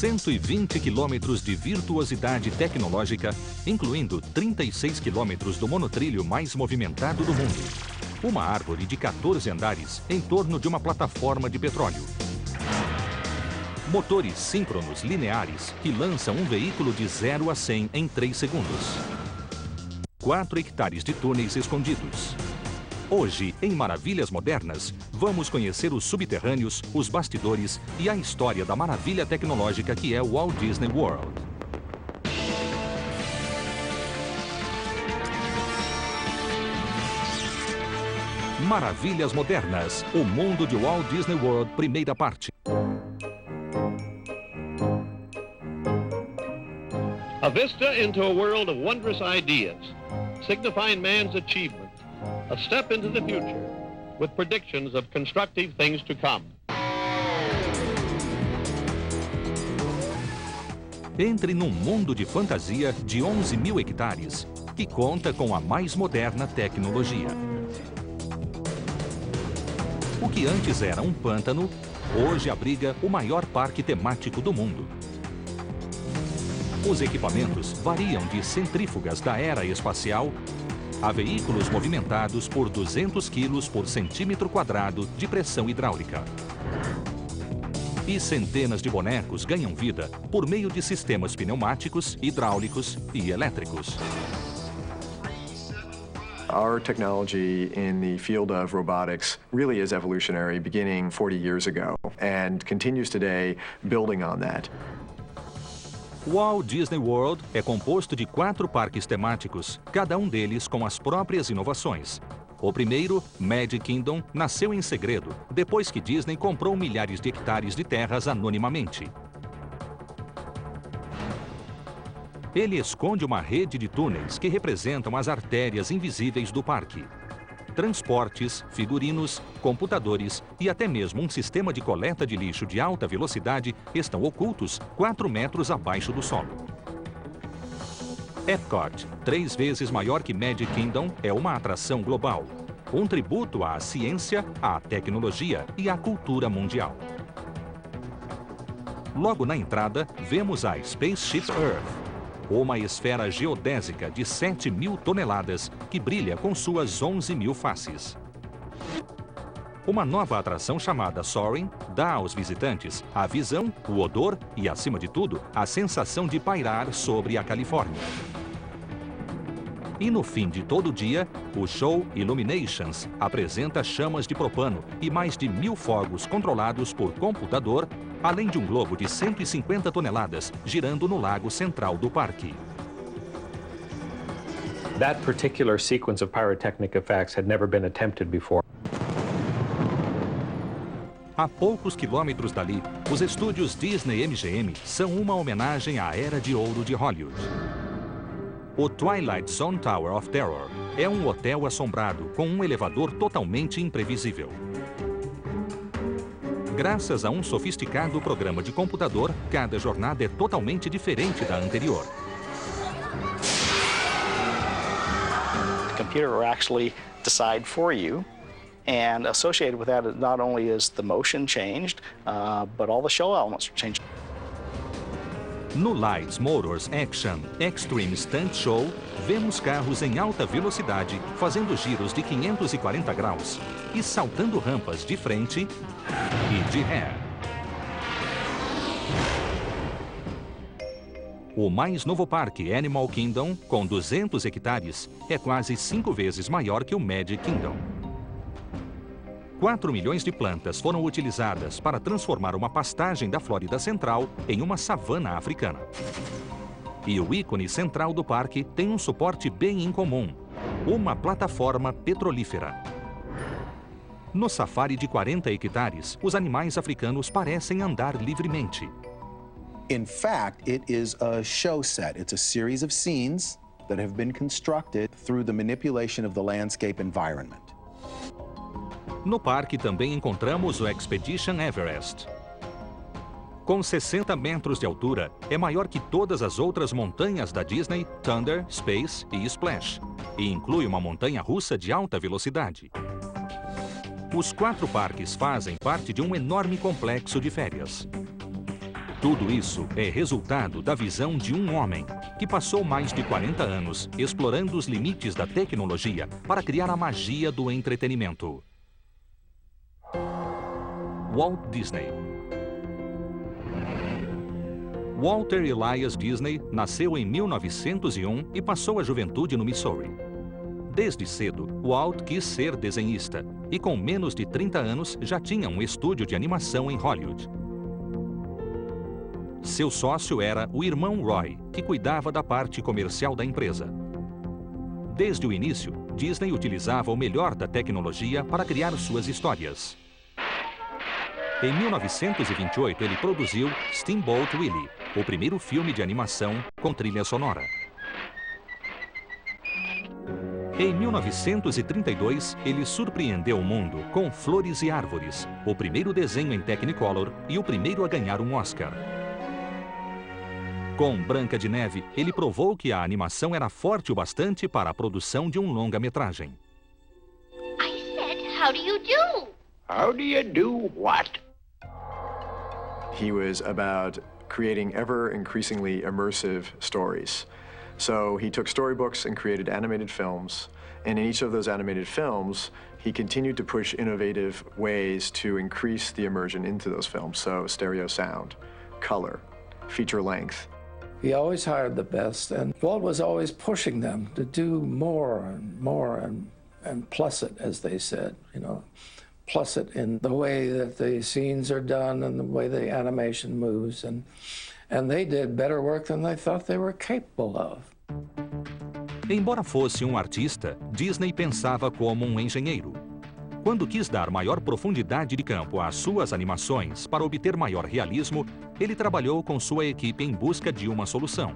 120 quilômetros de virtuosidade tecnológica, incluindo 36 quilômetros do monotrilho mais movimentado do mundo. Uma árvore de 14 andares em torno de uma plataforma de petróleo. Motores síncronos lineares que lançam um veículo de 0 a 100 em 3 segundos. 4 hectares de túneis escondidos. Hoje, em Maravilhas Modernas, vamos conhecer os subterrâneos, os bastidores e a história da maravilha tecnológica que é o Walt Disney World. Maravilhas Modernas, o mundo de Walt Disney World, primeira parte. A vista into a world of wondrous ideas, signifying man's achievement. A step into the future, with predictions of constructive things to come. Entre num mundo de fantasia de 11.000 hectares, que conta com a mais moderna tecnologia. O que antes era um pântano, hoje abriga o maior parque temático do mundo. Os equipamentos variam de centrífugas da era espacial a veículos movimentados por 200 quilos por centímetro quadrado de pressão hidráulica. E centenas de bonecos ganham vida por meio de sistemas pneumáticos, hidráulicos e elétricos. Our technology in the field of robotics really is evolutionary, beginning 40 years ago, and continues today building on that. O Walt Disney World é composto de 4 parques temáticos, cada um deles com as próprias inovações. O primeiro, Magic Kingdom, nasceu em segredo, depois que Disney comprou milhares de hectares de terras anonimamente. Ele esconde uma rede de túneis que representam as artérias invisíveis do parque. Transportes, figurinos, computadores e até mesmo um sistema de coleta de lixo de alta velocidade estão ocultos 4 metros abaixo do solo. Epcot, 3 vezes maior que Magic Kingdom, é uma atração global. Um tributo à ciência, à tecnologia e à cultura mundial. Logo na entrada, vemos a Spaceship Earth. Uma esfera geodésica de 7.000 toneladas que brilha com suas 11.000 faces. Uma nova atração chamada Soaring dá aos visitantes a visão, o odor e, acima de tudo, a sensação de pairar sobre a Califórnia. E no fim de todo o dia, o show Illuminations apresenta chamas de propano e mais de 1.000 fogos controlados por computador, além de um globo de 150 toneladas girando no lago central do parque. That particular sequence of pyrotechnic effects had never been attempted before. A poucos quilômetros dali, os estúdios Disney MGM são uma homenagem à era de ouro de Hollywood. O Twilight Zone Tower of Terror é um hotel assombrado com um elevador totalmente imprevisível. Graças a um sofisticado programa de computador, cada jornada é totalmente diferente da anterior. The computer will actually decide for you, and associated with that not only is the motion changed, but all the show elements are changed. No Lights, Motors, Action, Extreme Stunt Show, vemos carros em alta velocidade fazendo giros de 540 graus e saltando rampas de frente e de ré. O mais novo parque, Animal Kingdom, com 200 hectares, é quase 5 vezes maior que o Magic Kingdom. 4 milhões de plantas foram utilizadas para transformar uma pastagem da Flórida Central em uma savana africana. E o ícone central do parque tem um suporte bem incomum, uma plataforma petrolífera. No safari de 40 hectares, os animais africanos parecem andar livremente. In fact, it is a show set. It's a series of scenes that have been constructed through the manipulation of the landscape environment. No parque também encontramos o Expedition Everest. Com 60 metros de altura, é maior que todas as outras montanhas da Disney, Thunder, Space e Splash, e inclui uma montanha-russa de alta velocidade. Os 4 parques fazem parte de um enorme complexo de férias. Tudo isso é resultado da visão de um homem que passou mais de 40 anos explorando os limites da tecnologia para criar a magia do entretenimento. Walt Disney. Walter Elias Disney nasceu em 1901 e passou a juventude no Missouri. Desde cedo, Walt quis ser desenhista e com menos de 30 anos já tinha um estúdio de animação em Hollywood. Seu sócio era o irmão Roy, que cuidava da parte comercial da empresa. Desde o início, Disney utilizava o melhor da tecnologia para criar suas histórias. Em 1928, ele produziu Steamboat Willie, o primeiro filme de animação com trilha sonora. Em 1932, ele surpreendeu o mundo com Flores e Árvores, o primeiro desenho em Technicolor e o primeiro a ganhar um Oscar. Com Branca de Neve, ele provou que a animação era forte o bastante para a produção de um longa-metragem. I said, how do you do? How do you do what? He was about creating ever increasingly immersive stories. So he took storybooks and created animated films. And in each of those animated films, he continued to push innovative ways to increase the immersion into those films. So stereo sound, color, feature length. He always hired the best, and Walt was always pushing them to do more and more and plus it, as they said, you know. Plus it in the way that the scenes are done and the way the animation moves. And they did better work than they thought they were capable of. Embora fosse um artista, Disney pensava como um engenheiro. Quando quis dar maior profundidade de campo às suas animações para obter maior realismo, ele trabalhou com sua equipe em busca de uma solução.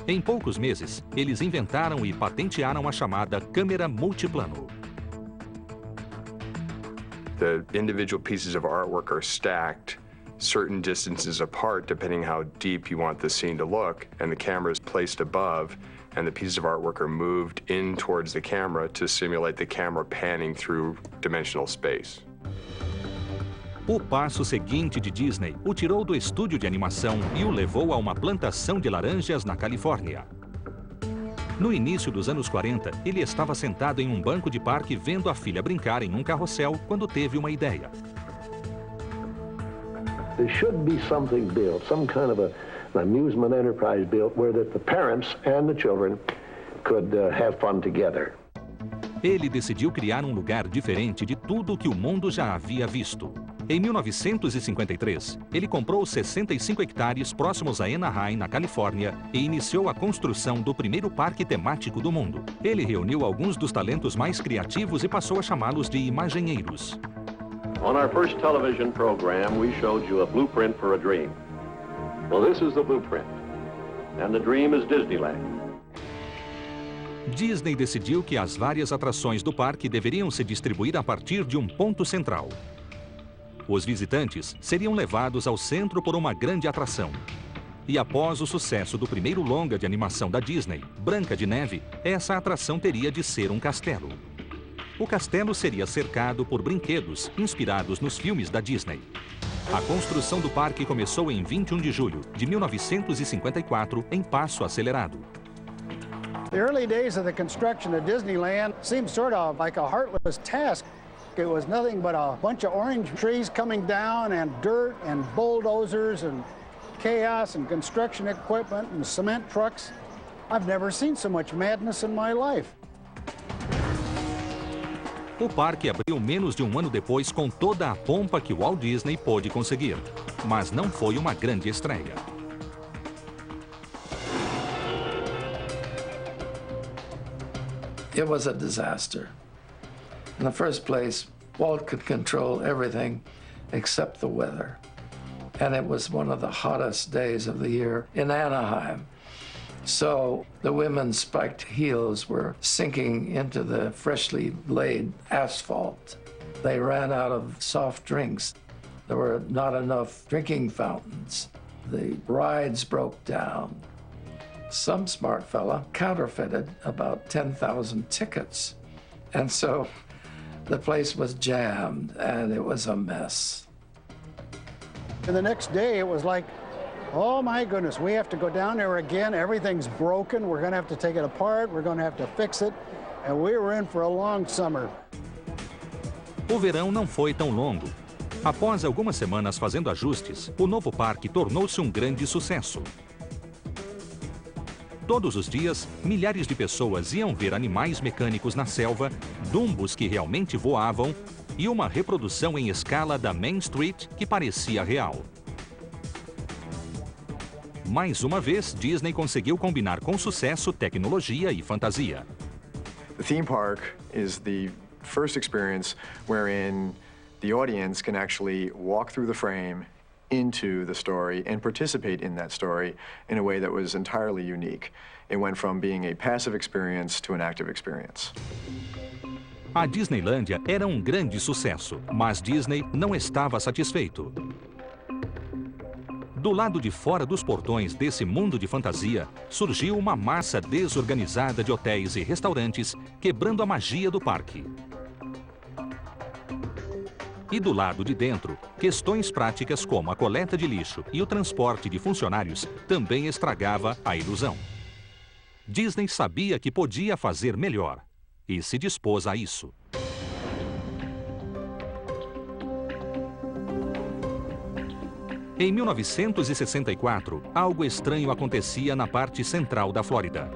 Em poucos meses, eles inventaram e patentearam a chamada câmera multiplano. The individual pieces of artwork are stacked certain distances apart depending how deep you want the scene to look, and the camera is placed above, and the pieces of artwork are moved in towards the camera to simulate the camera panning through dimensional space. O passo seguinte de Disney o tirou do estúdio de animação e o levou a uma plantação de laranjas na Califórnia. No início dos anos 40, ele estava sentado em um banco de parque vendo a filha brincar em um carrossel quando teve uma ideia. There should be something built, some kind of an amusement enterprise built where the parents and the children could have fun together. Ele decidiu criar um lugar diferente de tudo que o mundo já havia visto. Em 1953, ele comprou 65 hectares próximos a Anaheim, na Califórnia, e iniciou a construção do primeiro parque temático do mundo. Ele reuniu alguns dos talentos mais criativos e passou a chamá-los de imaginheiros. On our first television program, we showed you a blueprint for a dream. Well, this is the blueprint, and the dream is Disneyland. Disney decidiu que as várias atrações do parque deveriam se distribuir a partir de um ponto central. Os visitantes seriam levados ao centro por uma grande atração. E após o sucesso do primeiro longa de animação da Disney, Branca de Neve, essa atração teria de ser um castelo. O castelo seria cercado por brinquedos inspirados nos filmes da Disney. A construção do parque começou em 21 de julho de 1954, em passo acelerado. The early days of the construction of Disneyland seemed sort of like a heartless task. It was nothing but a bunch of orange trees coming down and dirt and bulldozers and chaos and construction equipment and cement trucks. I've never seen so much madness in my life. O parque abriu menos de um ano depois com toda a pompa que Walt Disney pôde conseguir. Mas não foi uma grande estreia. It was a disaster. In the first place, Walt could control everything except the weather. And it was one of the hottest days of the year in Anaheim. So the women's spiked heels were sinking into the freshly laid asphalt. They ran out of soft drinks. There were not enough drinking fountains. The rides broke down. Some smart fella counterfeited about 10,000 tickets. And so the place was jammed and it was a mess. And the next day it was like, oh my goodness, we have to go down there again. Everything's broken. We're going to have to take it apart. We're going to have to fix it. And we were in for a long summer. O verão não foi tão longo. Após algumas semanas fazendo ajustes, o novo parque tornou-se um grande sucesso. Todos os dias, milhares de pessoas iam ver animais mecânicos na selva, dumbos que realmente voavam e uma reprodução em escala da Main Street que parecia real. Mais uma vez, Disney conseguiu combinar com sucesso tecnologia e fantasia. The theme park is the first experience wherein the audience can actually walk through the frame into the story and participate in that story in a way that was entirely unique. It went from being a passive experience to an active experience. A Disneylândia era um grande sucesso, mas Disney não estava satisfeito. Do lado de fora dos portões desse mundo de fantasia, surgiu uma massa desorganizada de hotéis e restaurantes, quebrando a magia do parque. E do lado de dentro, questões práticas como a coleta de lixo e o transporte de funcionários também estragava a ilusão. Disney sabia que podia fazer melhor e se dispôs a isso. Em 1964, algo estranho acontecia na parte central da Flórida.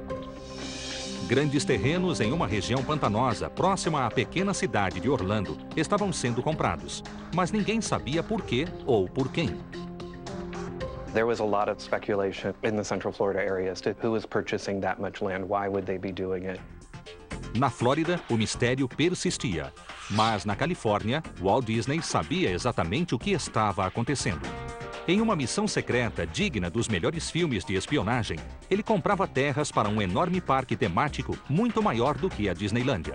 Grandes terrenos em uma região pantanosa, próxima à pequena cidade de Orlando, estavam sendo comprados, mas ninguém sabia por quê ou por quem. There was a lot of speculation in the Central Florida area as to who was purchasing that much land, why would they be doing it? Na Flórida, o mistério persistia, mas na Califórnia, Walt Disney sabia exatamente o que estava acontecendo. Em uma missão secreta digna dos melhores filmes de espionagem, ele comprava terras para um enorme parque temático muito maior do que a Disneylândia.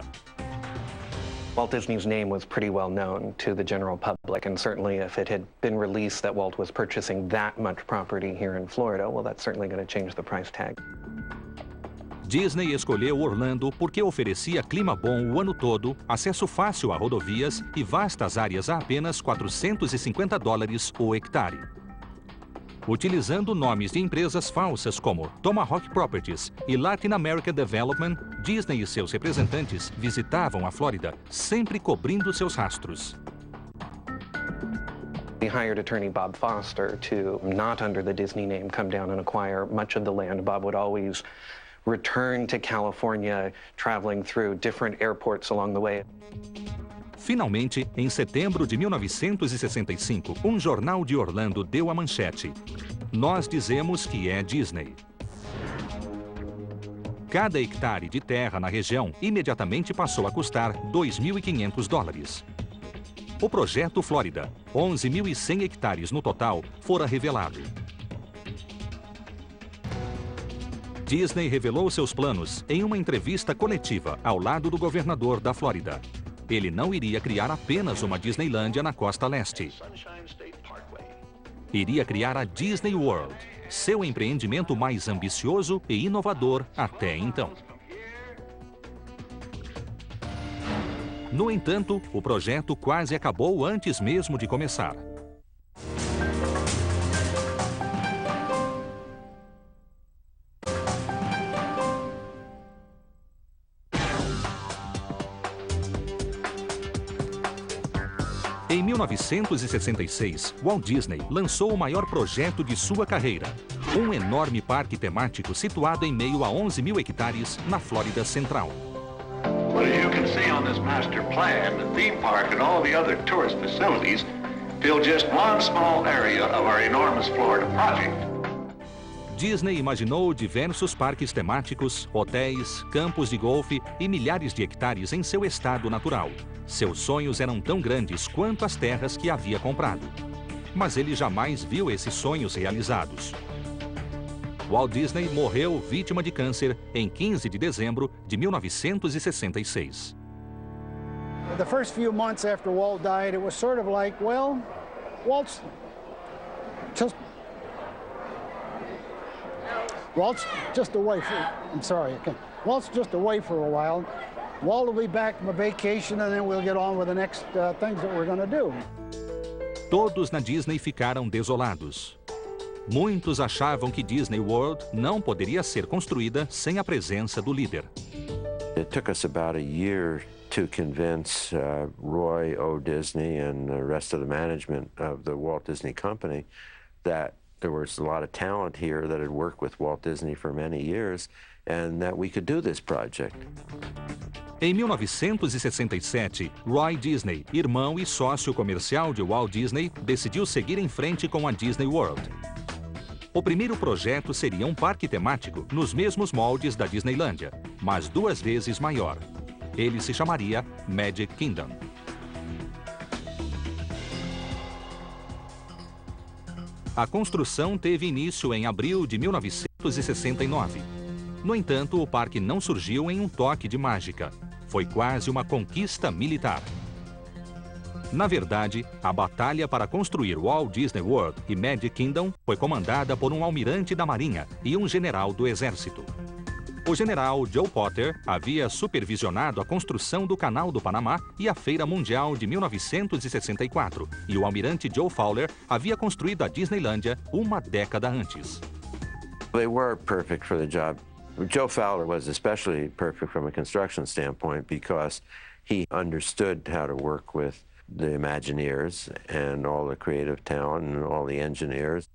Walt Disney's name was pretty well known to the general public, and certainly if it had been released that Walt was purchasing that much property here in Florida, well, that's certainly going to change the price tag. Disney escolheu Orlando porque oferecia clima bom o ano todo, acesso fácil a rodovias e vastas áreas a apenas $450 o hectare. Utilizando nomes de empresas falsas como Tomahawk Properties e Latin America Development, Disney e seus representantes visitavam a Flórida, sempre cobrindo seus rastros. He hired attorney Bob Foster to, not under the Disney name, come down and acquire much of the land. Bob would always return to California, traveling through different airports along the way. Finalmente, em setembro de 1965, um jornal de Orlando deu a manchete: "Nós dizemos que é Disney." Cada hectare de terra na região imediatamente passou a custar $2.500. O projeto Flórida, 11.100 hectares no total, fora revelado. Disney revelou seus planos em uma entrevista coletiva ao lado do governador da Flórida. Ele não iria criar apenas uma Disneylândia na costa leste. Iria criar a Disney World, seu empreendimento mais ambicioso e inovador até então. No entanto, o projeto quase acabou antes mesmo de começar. Em 1966, Walt Disney lançou o maior projeto de sua carreira, um enorme parque temático situado em meio a 11.000 hectares na Flórida Central. But as you can see on this master plan, the theme park and all the other tourist facilities fill just one small area of our enormous Florida project. Disney imaginou diversos parques temáticos, hotéis, campos de golfe e milhares de hectares em seu estado natural. Seus sonhos eram tão grandes quanto as terras que havia comprado. Mas ele jamais viu esses sonhos realizados. Walt Disney morreu vítima de câncer em 15 de dezembro de 1966. The first few months after Walt died, it was sort of like, well, Walt's just away Walt's just away for a while. Walt will be back from a vacation and then we'll get on with the next things that we're going to do. todos na Disney ficaram desolados. Muitos achavam que Disney World não poderia ser construída sem a presença do líder. It took us about a year to convince Roy O. Disney and the rest of the management of the Walt Disney Company that there was a lot of talent here that had worked with Walt Disney for many years and that we could do this project. Em 1967, Roy Disney, irmão e sócio comercial de Walt Disney, decidiu seguir em frente com a Disney World. O primeiro projeto seria um parque temático nos mesmos moldes da Disneylândia, mas 2 vezes maior. Ele se chamaria Magic Kingdom. A construção teve início em abril de 1969. No entanto, o parque não surgiu em um toque de mágica. Foi quase uma conquista militar. Na verdade, a batalha para construir Walt Disney World e Magic Kingdom foi comandada por um almirante da Marinha e um general do Exército. O general Joe Potter havia supervisionado a construção do Canal do Panamá e a Feira Mundial de 1964, e o almirante Joe Fowler havia construído a Disneylândia uma década antes. They were perfect for the job. Joe Fowler was especially perfect from a construction standpoint because he understood how to work with the Imagineers and all the creative talent and all the engineers.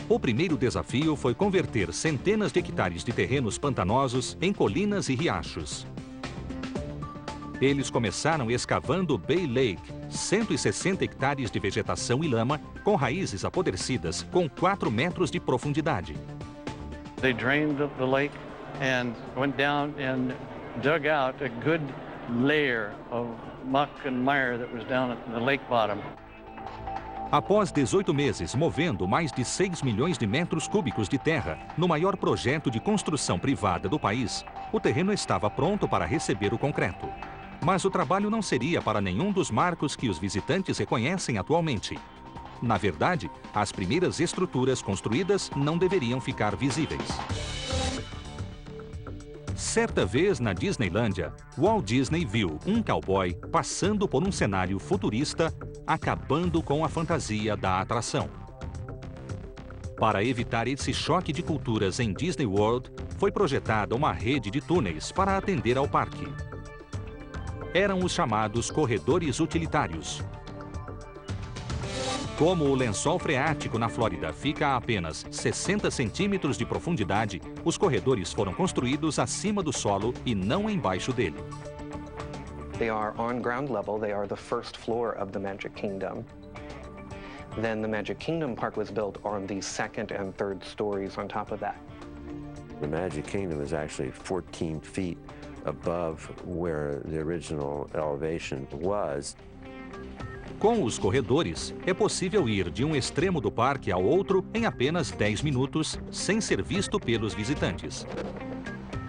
O primeiro desafio foi converter centenas de hectares de terrenos pantanosos em colinas e riachos. Eles começaram escavando Bay Lake, 160 hectares de vegetação e lama, com raízes apodrecidas com 4 metros de profundidade. They drained the lake and went down and dug out a good layer of muck and mire that was down at the lake bottom. Após 18 meses movendo mais de 6 milhões de metros cúbicos de terra no maior projeto de construção privada do país, o terreno estava pronto para receber o concreto. Mas o trabalho não seria para nenhum dos marcos que os visitantes reconhecem atualmente. Na verdade, as primeiras estruturas construídas não deveriam ficar visíveis. Certa vez na Disneylândia, Walt Disney viu um cowboy passando por um cenário futurista, acabando com a fantasia da atração. Para evitar esse choque de culturas em Disney World, foi projetada uma rede de túneis para atender ao parque. Eram os chamados corredores utilitários. Como o lençol freático na Flórida fica a apenas 60 centímetros de profundidade, os corredores foram construídos acima do solo e não embaixo dele. They are on ground level. They are the first floor of the Magic Kingdom. Then the Magic Kingdom park was built on the second and third stories on top of that. The Magic Kingdom is actually 14 feet above where the original elevation was. Com os corredores, é possível ir de um extremo do parque ao outro em apenas 10 minutos, sem ser visto pelos visitantes.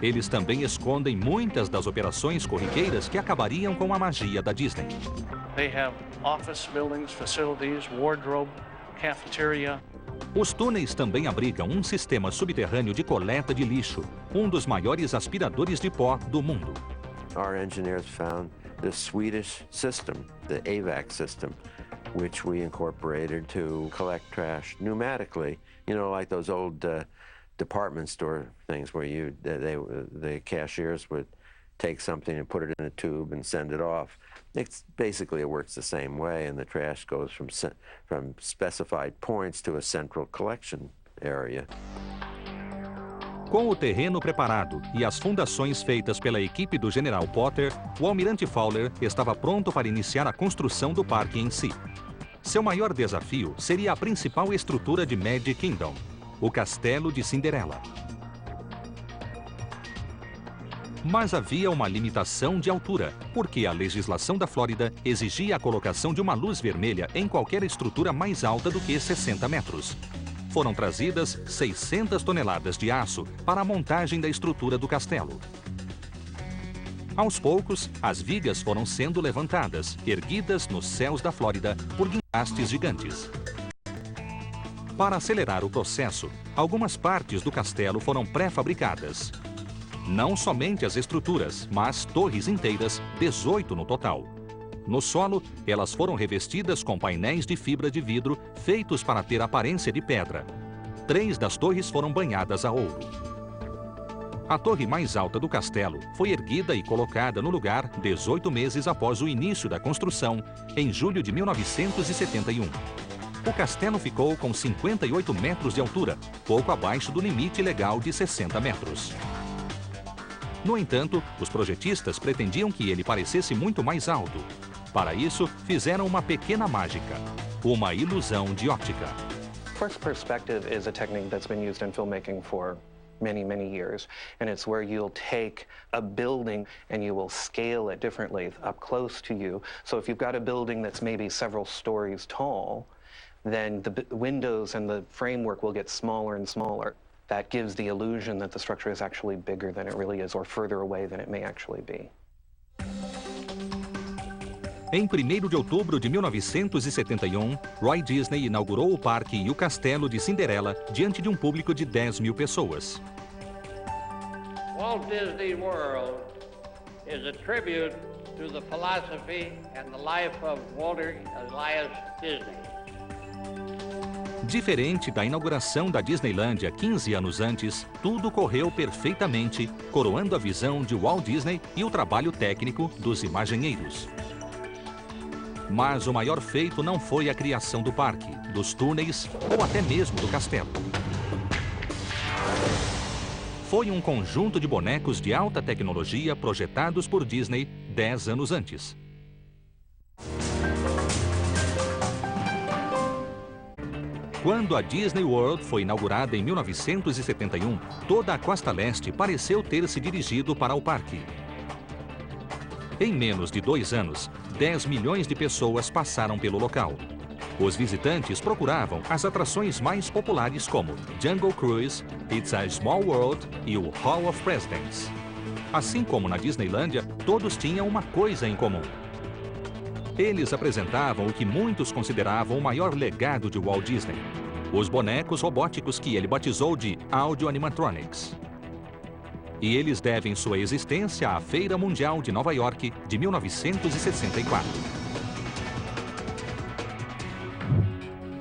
Eles também escondem muitas das operações corriqueiras que acabariam com a magia da Disney. They have office buildings, facilities, wardrobe, cafeteria. Os túneis também abrigam um sistema subterrâneo de coleta de lixo, um dos maiores aspiradores de pó do mundo. Our engineers found the Swedish system, the AVAC system, which we incorporated to collect trash pneumatically, you know, like those old department store things where the cashiers would take something and put it in a tube and send it off. Basically, it works the same way, and the trash goes from specified points to a central collection area. Com o terreno preparado e as fundações feitas pela equipe do General Potter, o almirante Fowler estava pronto para iniciar a construção do parque em si. Seu maior desafio seria a principal estrutura de Magic Kingdom, o Castelo de Cinderela. Mas havia uma limitação de altura, porque a legislação da Flórida exigia a colocação de uma luz vermelha em qualquer estrutura mais alta do que 60 metros. Foram trazidas 600 toneladas de aço para a montagem da estrutura do castelo. Aos poucos, as vigas foram sendo levantadas, erguidas nos céus da Flórida por guindastes gigantes. Para acelerar o processo, algumas partes do castelo foram pré-fabricadas. Não somente as estruturas, mas torres inteiras, 18 no total. No solo, elas foram revestidas com painéis de fibra de vidro feitos para ter aparência de pedra. 3 das torres foram banhadas a ouro. A torre mais alta do castelo foi erguida e colocada no lugar 18 meses após o início da construção, em julho de 1971. O castelo ficou com 58 metros de altura, pouco abaixo do limite legal de 60 metros. No entanto, os projetistas pretendiam que ele parecesse muito mais alto. Para isso, fizeram uma pequena mágica, uma ilusão de óptica. Forced perspective is a technique that's been used in filmmaking for many, many years. And it's where you'll take a building and you will scale it differently up close to you. So if you've got a building that's maybe several stories tall, then the windows and the framework will get smaller and smaller. That gives the illusion that the structure is actually bigger than it really is, or further away than it may actually be. Em 1º de outubro de 1971, Roy Disney inaugurou o parque e o castelo de Cinderela diante de um público de 10 mil pessoas. Walt Disney World is a tribute to the philosophy and the life of Walter Elias Disney. Diferente da inauguração da Disneylândia 15 anos antes, tudo correu perfeitamente, coroando a visão de Walt Disney e o trabalho técnico dos imaginheiros. Mas o maior feito não foi a criação do parque, dos túneis ou até mesmo do castelo. Foi um conjunto de bonecos de alta tecnologia projetados por Disney 10 anos antes. Quando a Disney World foi inaugurada em 1971, toda a costa leste pareceu ter se dirigido para o parque. Em menos de 2 anos, 10 milhões de pessoas passaram pelo local. Os visitantes procuravam as atrações mais populares como Jungle Cruise, It's a Small World e o Hall of Presidents. Assim como na Disneylândia, todos tinham uma coisa em comum. Eles apresentavam o que muitos consideravam o maior legado de Walt Disney: os bonecos robóticos que ele batizou de Audio Animatronics. E eles devem sua existência à Feira Mundial de Nova York de 1964.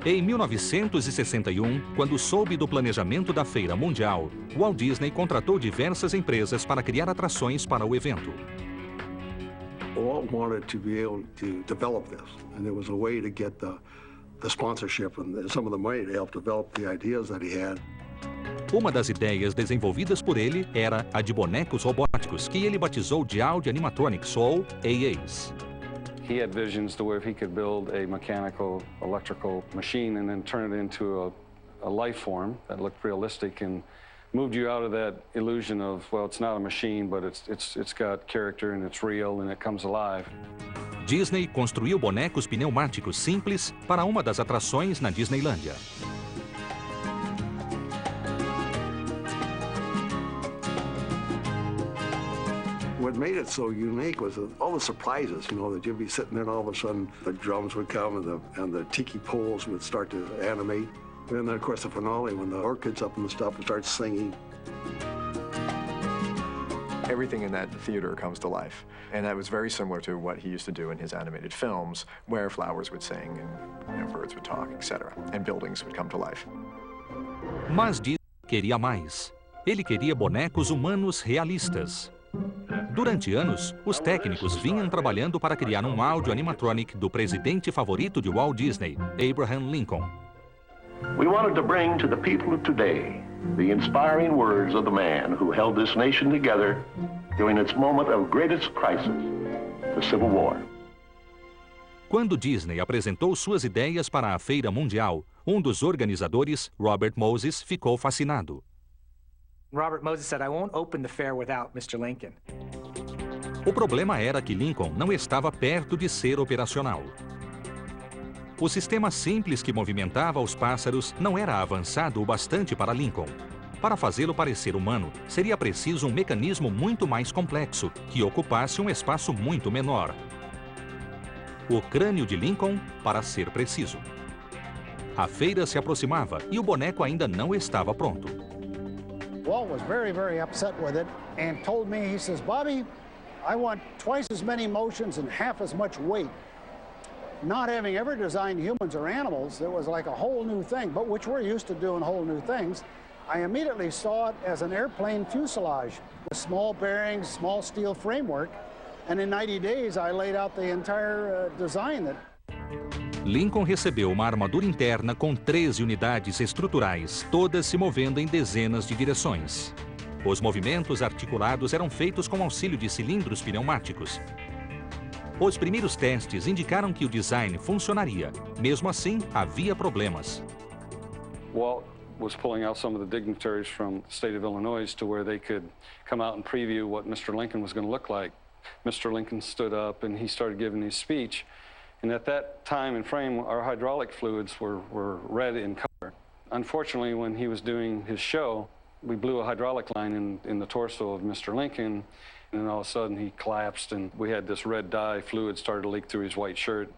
Em 1961, quando soube do planejamento da Feira Mundial, Walt Disney contratou diversas empresas para criar atrações para o evento. Walt wanted to be able to develop this, and there was a way to get the sponsorship and some of the money to help develop the ideas that he had. Uma das ideias desenvolvidas por ele era a de bonecos robóticos, que ele batizou de Audio Animatronics, ou AAs. He had visions to where he could build a mechanical, electrical machine and then turn it into a life form that looked realistic and moved you out of that illusion of, well, it's not a machine, but it's got character and it's real and it comes alive. Disney construiu bonecos pneumáticos simples para uma das atrações na Disneylândia. What made it so unique was all the surprises, you know, that you'd be sitting there and all of a sudden the drums would come and the tiki poles would start to animate. And then, of course, the finale, when the orchids up and the stuff would start singing. Everything in that theater comes to life. And that was very similar to what he used to do in his animated films, where flowers would sing and birds would talk, etc. And buildings would come to life. Mas Disney queria mais. Ele queria bonecos humanos realistas. Durante anos, os técnicos vinham trabalhando para criar um áudio animatronic do presidente favorito de Walt Disney, Abraham Lincoln. We wanted to bring to the people of today the inspiring words of the man who held this nation together during its moment of greatest crisis, the Civil War. Quando Disney apresentou suas ideias para a Feira Mundial, um dos organizadores, Robert Moses, ficou fascinado. Robert Moses said, "I won't open the fair without Mr. Lincoln." O problema era que Lincoln não estava perto de ser operacional. O sistema simples que movimentava os pássaros não era avançado o bastante para Lincoln. Para fazê-lo parecer humano, seria preciso um mecanismo muito mais complexo, que ocupasse um espaço muito menor. O crânio de Lincoln, para ser preciso. A feira se aproximava e o boneco ainda não estava pronto. Walt was very, very upset with it and told me, he says, "Bobby, I want twice as many motions and half as much weight. Not having ever designed humans or animals, it was like a whole new thing, but which we're used to doing whole new things. I immediately saw it as an airplane fuselage with small bearings, small steel framework, and in 90 days I laid out the entire design. Lincoln recebeu uma armadura interna com 13 unidades estruturais, todas se movendo em dezenas de direções. Os movimentos articulados eram feitos com auxílio de cilindros pneumáticos. Os primeiros testes indicaram que o design funcionaria. Mesmo assim, havia problemas. Walt was pulling out some of the dignitaries from the state of Illinois to where they could come out and preview what Mr. Lincoln was going to look like. Mr. Lincoln stood up and he started giving his speech. And at that time and frame, our hydraulic fluids were red in color. Unfortunately, when he was doing his show, we blew a hydraulic line in the torso of Mr. Lincoln, and then all of a sudden he collapsed, and we had this red dye fluid started to leak through his white shirt.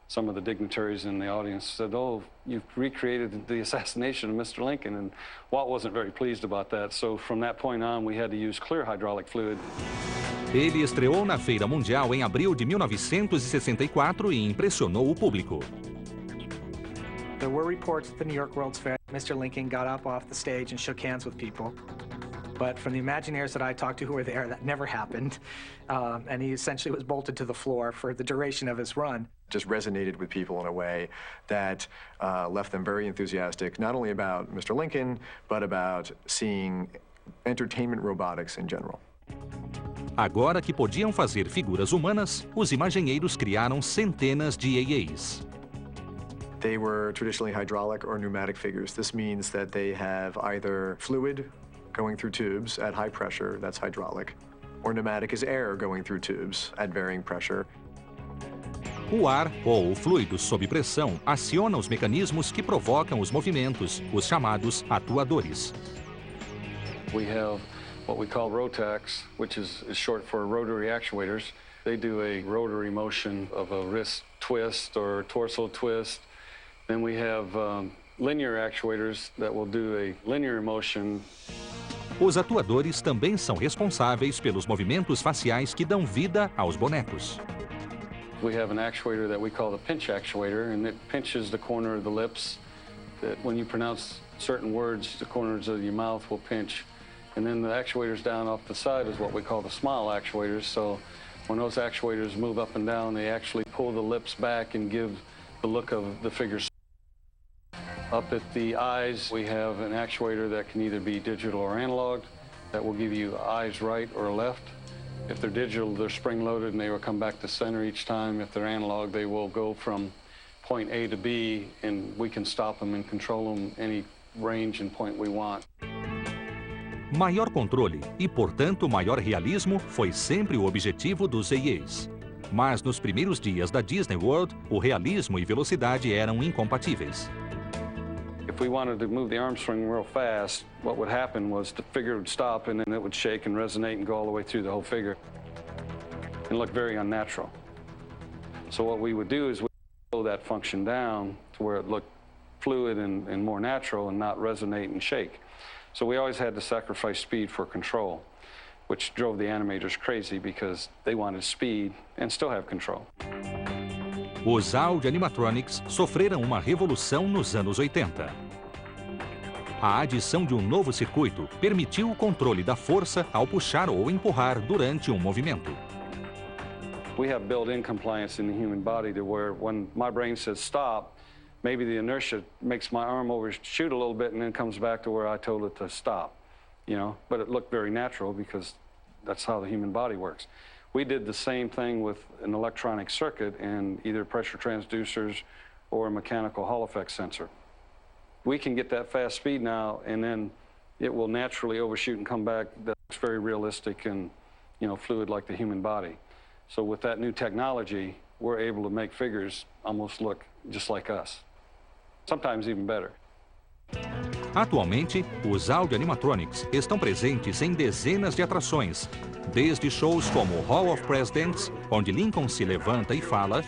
Some of the dignitaries in the audience said, "Oh, you've recreated the assassination of Mr. Lincoln," and Walt wasn't very pleased about that. So from that point on, we had to use clear hydraulic fluid. Ele estreou na Feira Mundial em abril de 1964 e impressionou o público. There were reports at the New York World's Fair. Mr. Lincoln got up off the stage and shook hands with people. But from the Imagineers that I talked to who were there, that never happened. And he essentially was bolted to the floor for the duration of his run. Just resonated with people in a way that left them very enthusiastic, not only about Mr. Lincoln, but about seeing entertainment robotics in general. Agora que podiam fazer figuras humanas, os imaginheiros criaram centenas de AAs. They were traditionally hydraulic or pneumatic figures. This means that they have either fluid going through tubes at high pressure, that's hydraulic, or pneumatic is air going through tubes at varying pressure. O ar, ou o fluido sob pressão, aciona os mecanismos que provocam os movimentos, os chamados atuadores. We have what we call Rotax, which is short for rotary actuators. They do a rotary motion of a wrist twist or torso twist. Then we have linear actuators that will do a linear motion. Os atuadores também são responsáveis pelos movimentos faciais que dão vida aos bonecos. We have an actuator that we call the pinch actuator, and it pinches the corner of the lips. That when you pronounce certain words, the corners of your mouth will pinch. And then the actuators down off the side is what we call the smile actuators. So when those actuators move up and down, they actually pull the lips back and give the look of the figure. Up at the eyes, we have an actuator that can either be digital or analog that will give you eyes right or left. If they're digital, they're spring-loaded and they will come back to center each time. If they're analog, they will go from point A to B, and we can stop them and control them any range and point we want. Maior controle e, portanto, maior realismo foi sempre o objetivo dos AAs. Mas nos primeiros dias da Disney World, o realismo e velocidade eram incompatíveis. If we wanted to move the arm swing real fast, what would happen was the figure would stop and then it would shake and resonate and go all the way through the whole figure and look very unnatural. So what we would do is we would slow that function down to where it looked fluid and more natural and not resonate and shake. So we always had to sacrifice speed for control, which drove the animators crazy because they wanted speed and still have control. Os Audi Animatronics sofreram uma revolução nos anos 80. A adição de um novo circuito permitiu o controle da força ao puxar ou empurrar durante um movimento. We have built-in compliance in the human body to where when my brain says stop, maybe the inertia makes my arm overshoot a little bit and then comes back to where I told it to stop, you know, but it looked very natural because that's how the human body works. We did the same thing with an electronic circuit and either pressure transducers or a mechanical Hall effect sensor. We can get that fast speed now, and then it will naturally overshoot and come back. That's very realistic and, you know, fluid like the human body. So with that new technology, we're able to make figures almost look just like us. Sometimes even better. Atualmente, os Audi Animatronics estão presentes em dezenas de atrações, desde shows como o Hall of Presidents, onde Lincoln se levanta e fala,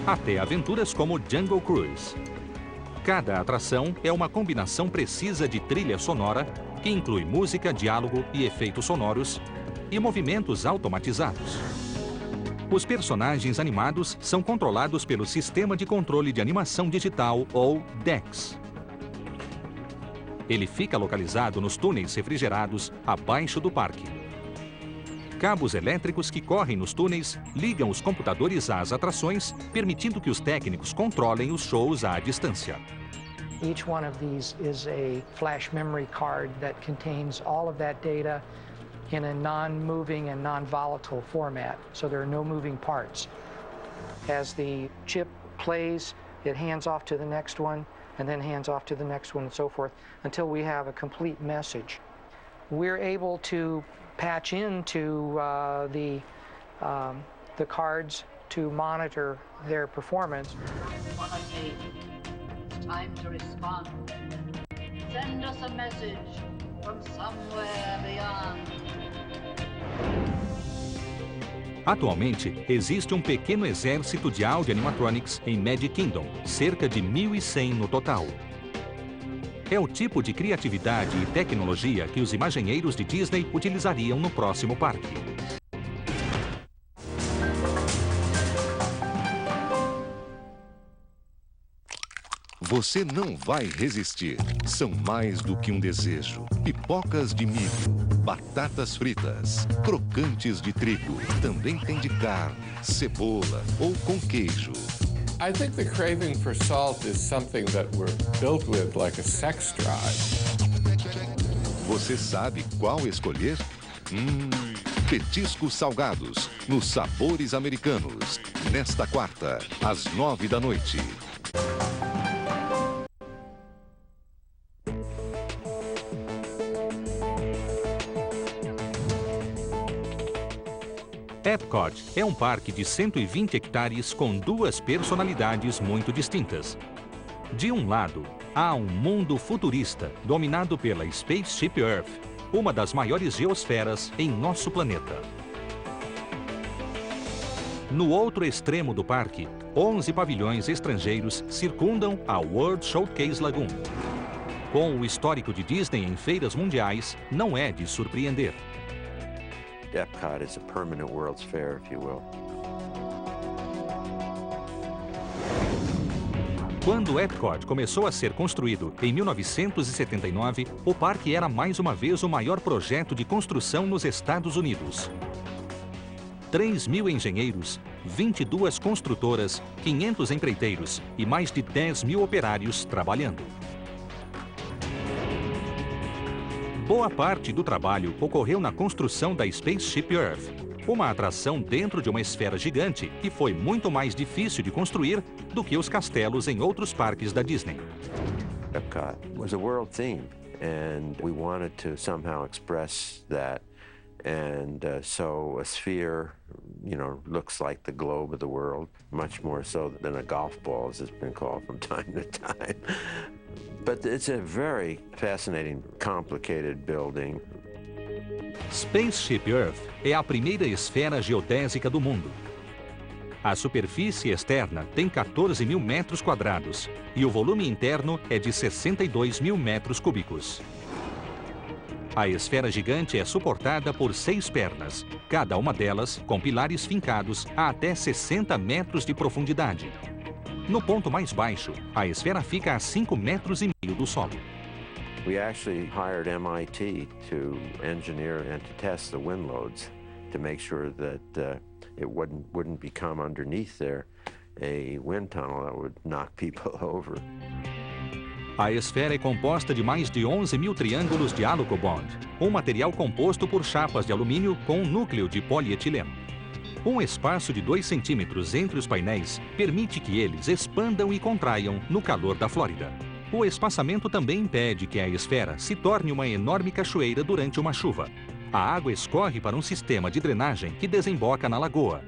até aventuras como Jungle Cruise. Cada atração é uma combinação precisa de trilha sonora, que inclui música, diálogo e efeitos sonoros, e movimentos automatizados. Os personagens animados são controlados pelo Sistema de Controle de Animação Digital, ou DEX. Ele fica localizado nos túneis refrigerados abaixo do parque. Cabos elétricos que correm nos túneis ligam os computadores às atrações, permitindo que os técnicos controlem os shows à distância. Each one of these is a flash memory card that contains all of that data in a non-moving and non-volatile format, so there are no moving parts. As the chip plays, it hands off to the next one, and then hands off to the next one, and so forth, until we have a complete message. We're able to patch into the cards to monitor their performance. It's time to respond. Send us a message from somewhere beyond. Atualmente, existe um pequeno exército de Audio Animatronics em Magic Kingdom, cerca de 1.100 no total. É o tipo de criatividade e tecnologia que os imaginheiros de Disney utilizariam no próximo parque. Você não vai resistir. São mais do que um desejo. Pipocas de milho, batatas fritas, crocantes de trigo, também tem de carne, cebola ou com queijo. I think the craving for salt is something that we're built with, like a sex drive. Você sabe qual escolher? Petiscos salgados, nos sabores americanos. Nesta quarta, às 9 da noite. Epcot é um parque de 120 hectares com duas personalidades muito distintas. De um lado, há um mundo futurista dominado pela Spaceship Earth, uma das maiores geosferas em nosso planeta. No outro extremo do parque, 11 pavilhões estrangeiros circundam a World Showcase Lagoon. Com o histórico de Disney em feiras mundiais, não é de surpreender. Epcot is a permanent World's Fair, if you will. Quando Epcot começou a ser construído em 1979, o parque era mais uma vez o maior projeto de construção nos Estados Unidos. 3.000 engenheiros, 22 construtoras, 500 empreiteiros e mais de 10.000 operários trabalhando. Boa parte do trabalho ocorreu na construção da Spaceship Earth, uma atração dentro de uma esfera gigante que foi muito mais difícil de construir do que os castelos em outros parques da Disney. Epcot was a world theme, and we wanted to somehow express that. And so a sphere, you know, looks like the globe of the world, much more so than a golf ball, as it's been called from time to time. But it's a very fascinating, complicated building. Spaceship Earth é a primeira esfera geodésica do mundo. A superfície externa tem 14.000 metros quadrados e o volume interno é de 62.000 metros cúbicos. A esfera gigante é suportada por 6 pernas, cada uma delas com pilares fincados a até 60 metros de profundidade. No ponto mais baixo, a esfera fica a 5,5 metros do solo. We actually hired MIT to engineer and to test the wind loads to make sure that it wouldn't become underneath there a wind tunnel that would knock people over. A esfera é composta de mais de 11.000 triângulos de Alucobond, um material composto por chapas de alumínio com um núcleo de polietileno. Um espaço de 2 centímetros entre os painéis permite que eles expandam e contraiam no calor da Flórida. O espaçamento também impede que a esfera se torne uma enorme cachoeira durante uma chuva. A água escorre para um sistema de drenagem que desemboca na lagoa.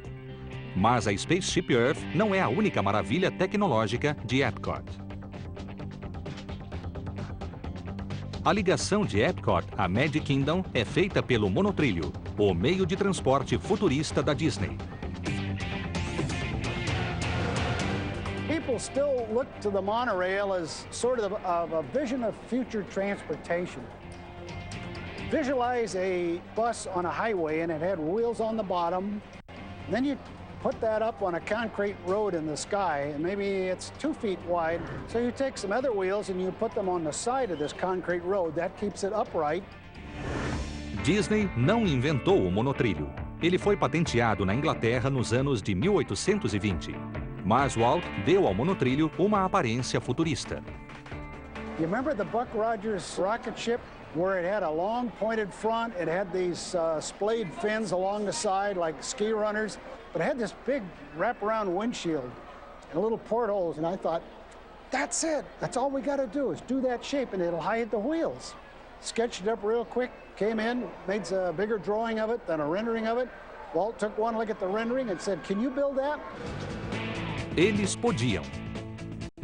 Mas a Spaceship Earth não é a única maravilha tecnológica de Epcot. A ligação de Epcot a Magic Kingdom é feita pelo monotrilho, o meio de transporte futurista da Disney. People still look to the monorail as sort of a vision of future transportation. Visualize a bus on a highway and it had wheels on the bottom. Then you put that up on a concrete road in the sky, and maybe it's 2 feet wide. So you take some other wheels and you put them on the side of this concrete road. That keeps it upright. Disney não inventou o monotrilho. Ele foi patenteado na Inglaterra nos anos de 1820. Mas Walt deu ao monotrilho uma aparência futurista. You remember the Buck Rogers rocket ship, where it had a long pointed front, it had these splayed fins along the side like ski runners, but it had this big wraparound windshield and little portholes, and I thought, that's it. That's all we got to do is do that shape and it'll hide the wheels. Sketched it up real quick, came in, made a bigger drawing of it than a rendering of it. Walt took one look at the rendering and said, can you build that? Eles podiam.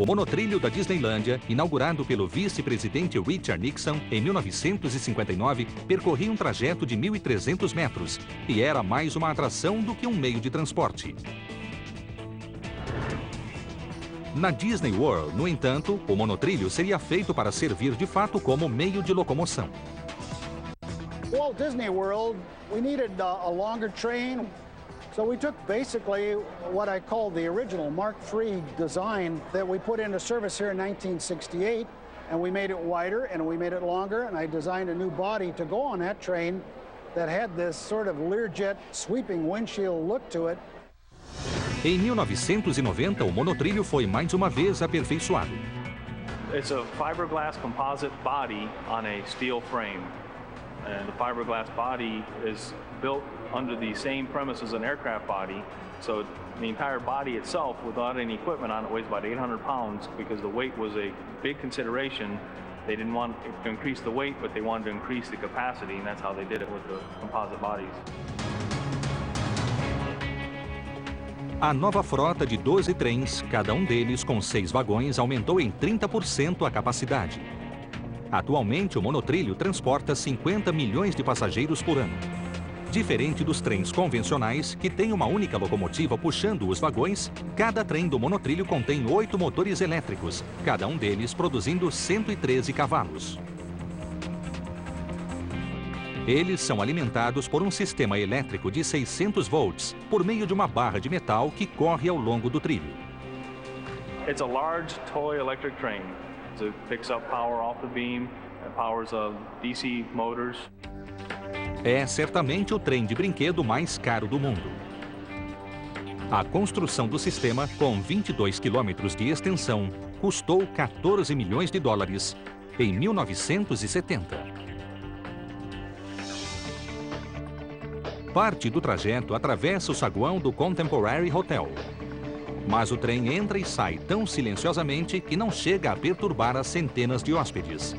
O monotrilho da Disneylândia, inaugurado pelo vice-presidente Richard Nixon em 1959, percorria um trajeto de 1.300 metros e era mais uma atração do que um meio de transporte. Na Disney World, no entanto, o monotrilho seria feito para servir de fato como meio de locomoção. Walt Disney World, we needed a longer train. So we took basically what I call the original Mark III design that we put into service here in 1968, and we made it wider and we made it longer, and I designed a new body to go on that train that had this sort of Learjet sweeping windshield look to it. Em 1990, o monotrilho foi mais uma vez aperfeiçoado. It's a fiberglass composite body on a steel frame. And the fiberglass body is built under the same premise as an aircraft body. So the entire body itself, without any equipment on it, weighs about 800 pounds because the weight was a big consideration. They didn't want to increase the weight, but they wanted to increase the capacity, and that's how they did it with the composite bodies. A nova frota de 12 trens, cada um deles com 6 vagões, aumentou em 30% a capacidade. Atualmente, o monotrilho transporta 50 milhões de passageiros por ano. Diferente dos trens convencionais, que têm uma única locomotiva puxando os vagões, cada trem do monotrilho contém 8 motores elétricos, cada um deles produzindo 113 cavalos. Eles são alimentados por um sistema elétrico de 600 volts, por meio de uma barra de metal que corre ao longo do trilho. It's a large toy electric train. It picks up power off the beam and powers DC motors. É certamente o trem de brinquedo mais caro do mundo. A construção do sistema, com 22 quilômetros de extensão, custou 14 milhões de dólares em 1970. Parte do trajeto atravessa o saguão do Contemporary Hotel. Mas o trem entra e sai tão silenciosamente que não chega a perturbar as centenas de hóspedes.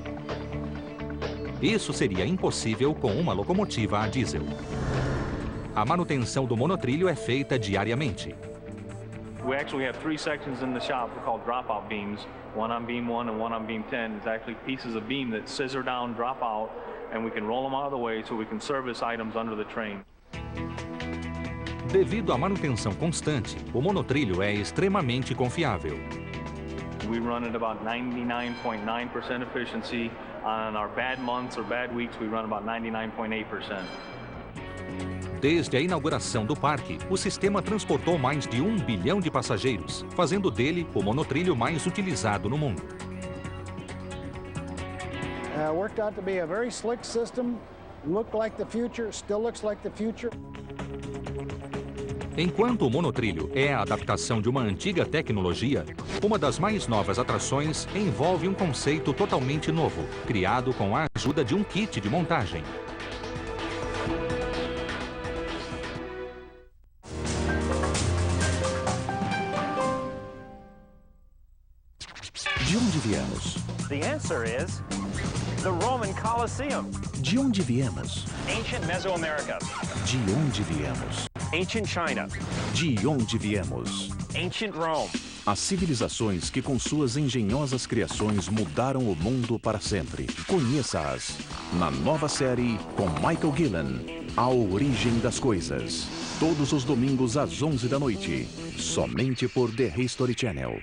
Isso seria impossível com uma locomotiva a diesel. A manutenção do monotrilho é feita diariamente. We actually have 3 sections in the shop called dropout beams. One on beam 1 and one on beam 10. It's actually pieces of beam that scissor down, drop out, and we can roll them out of the way so we can service items under the train. Devido à manutenção constante, o monotrilho é extremamente confiável. We run at about 99.9% efficiency. On our bad months or bad weeks, we run about 99.8%. Desde a inauguração do parque, o sistema transportou mais de 1 bilhão de passageiros, fazendo dele o monotrilho mais utilizado no mundo. Worked out to be a very slick system. Looked like the future, still looks like the future. Enquanto o monotrilho é a adaptação de uma antiga tecnologia, uma das mais novas atrações envolve um conceito totalmente novo, criado com a ajuda de um kit de montagem. De onde viemos? The answer is the Roman Colosseum. De onde viemos? Ancient Mesoamerica. De onde viemos? Ancient China. De onde viemos? Ancient Rome. As civilizações que com suas engenhosas criações mudaram o mundo para sempre. Conheça-as na nova série com Michael Gillen, A Origem das Coisas. Todos os domingos às 11 da noite, somente por The History Channel.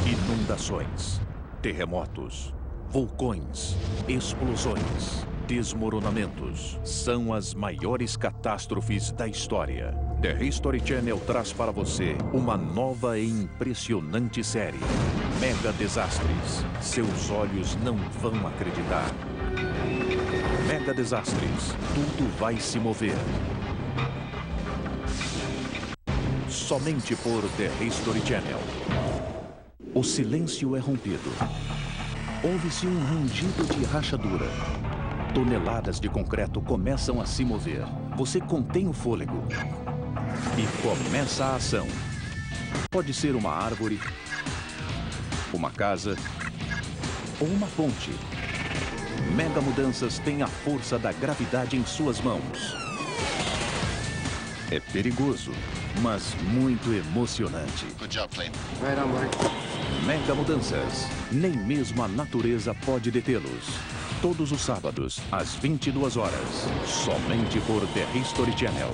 Inundações, terremotos, vulcões, explosões. desmoronamentos. São as maiores catástrofes da história. The History Channel traz para você uma nova e impressionante série. Mega Desastres. Seus olhos não vão acreditar. Mega Desastres. Tudo vai se mover. Somente por The History Channel. O silêncio é rompido. Ouve-se um rangido de rachadura. Toneladas de concreto começam a se mover. Você contém o fôlego. E começa a ação. Pode ser uma árvore, uma casa ou uma ponte. Mega Mudanças tem a força da gravidade em suas mãos. É perigoso, mas muito emocionante. Good job, Flynn. Right on, Mark. Mega Mudanças. Nem mesmo a natureza pode detê-los. Todos os sábados, às 22 horas. Somente por The History Channel.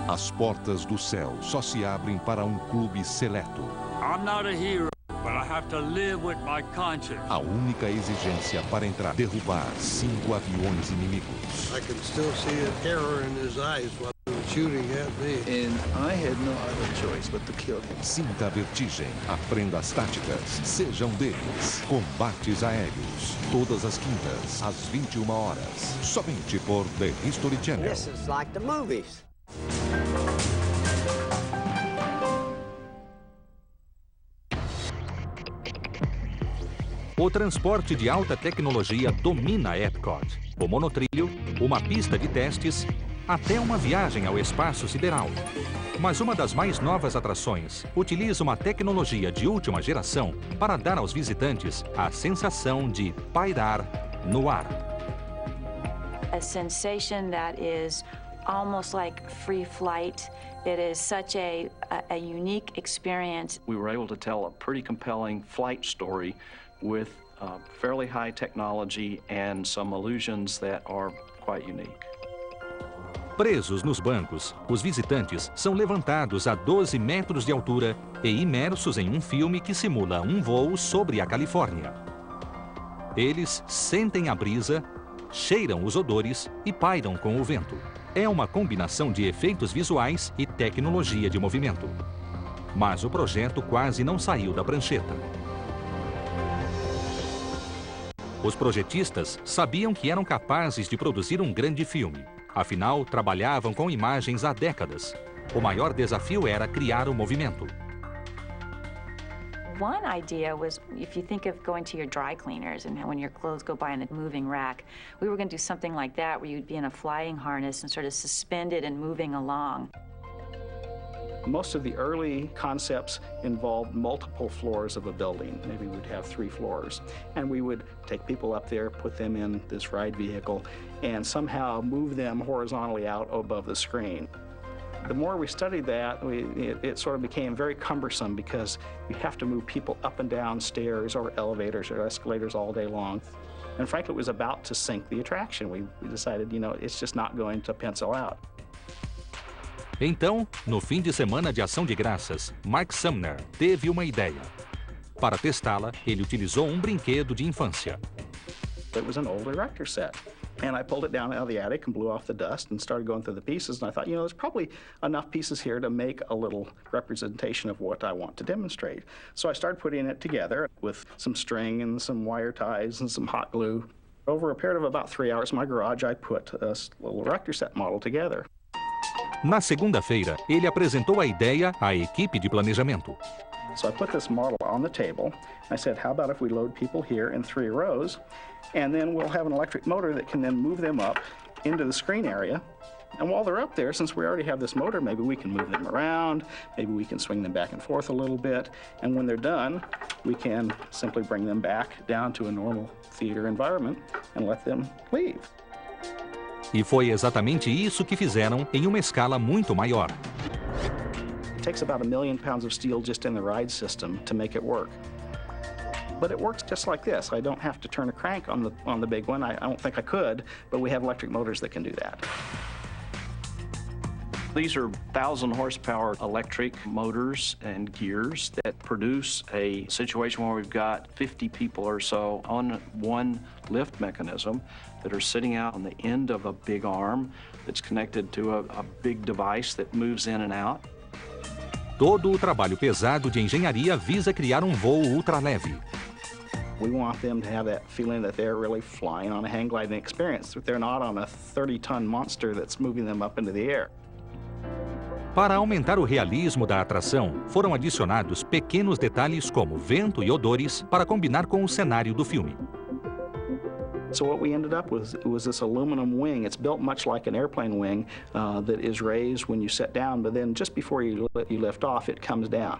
As portas do céu só se abrem para um clube seleto. I'm not a hero, but I have to live with my conscience. A única exigência para entrar: derrubar 5 aviões inimigos. I can still see a terror in his eyes while he was shooting at me. And I had no other choice but to kill him. Sinta a vertigem, aprenda as táticas, sejam deles. Combates aéreos, todas as quintas, às 21 horas. Somente por The History Channel. This is like the movies. O transporte de alta tecnologia domina Epcot. O monotrilho, uma pista de testes, até uma viagem ao espaço sideral. Mas uma das mais novas atrações utiliza uma tecnologia de última geração para dar aos visitantes a sensação de pairar no ar. A sensation that is almost like free flight. It is such a unique experience. We were able to tell a pretty compelling flight story with fairly high technology and some illusions that are quite unique. Presos nos bancos, os visitantes são levantados a 12 metros de altura e imersos em um filme que simula um voo sobre a Califórnia. Eles sentem a brisa, cheiram os odores e pairam com o vento. É uma combinação de efeitos visuais e tecnologia de movimento. Mas o projeto quase não saiu da prancheta. Os projetistas sabiam que eram capazes de produzir um grande filme. Afinal, trabalhavam com imagens há décadas. O maior desafio era criar o movimento. One idea was, if you think of going to your dry cleaners and when your clothes go by in a moving rack, we were going to do something like that where you'd be in a flying harness and sort of suspended and moving along. Most of the early concepts involved multiple floors of a building. Maybe we'd have 3 floors. And we would take people up there, put them in this ride vehicle, and somehow move them horizontally out above the screen. The more we studied that, it sort of became very cumbersome because you have to move people up and down stairs or elevators or escalators all day long. And frankly, it was about to sink the attraction. We decided, it's just not going to pencil out. Então, no fim de semana de Ação de Graças, Mark Sumner teve uma ideia. Para testá-la, ele utilizou um brinquedo de infância. It was an old erector set. And I pulled it down out of the attic and blew off the dust and started going through the pieces. And I thought, there's probably enough pieces here to make a little representation of what I want to demonstrate. So I started putting it together with some string and some wire ties and some hot glue. Over a period of about 3 hours in my garage, I put a little erector set model together. Na segunda-feira, ele apresentou a ideia à equipe de planejamento. So I put this model on the table. I said, how about if we load people here in 3 rows, and then we'll have an electric motor that can then move them up into the screen area. And while they're up there, since we already have this motor, maybe we can move them around, maybe we can swing them back and forth a little bit, and when they're done, we can simply bring them back down to a normal theater environment and let them leave. E foi exatamente isso que fizeram em uma escala muito maior. It takes about 1 million pounds of steel just in the ride system to make it work. But it works just like this. I don't have to turn a crank on the big one. I don't think I could, but we have electric motors that can do that. These are 1,000 horsepower electric motors and gears that produce a situation where we've got 50 people or so on one lift mechanism that are sitting out on the end of a big arm that's connected to a big device that moves in and out. Todo o trabalho pesado de engenharia visa criar um voo ultraleve. We want them to have that feeling that they're really flying on a hang gliding experience, that they're not on a 30-ton monster that's moving them up into the air. Para aumentar o realismo da atração, foram adicionados pequenos detalhes como vento e odores para combinar com o cenário do filme. So what we ended up with was this aluminum wing. It's built much like an airplane wing that is raised when you set down, but then just before you lift off, it comes down.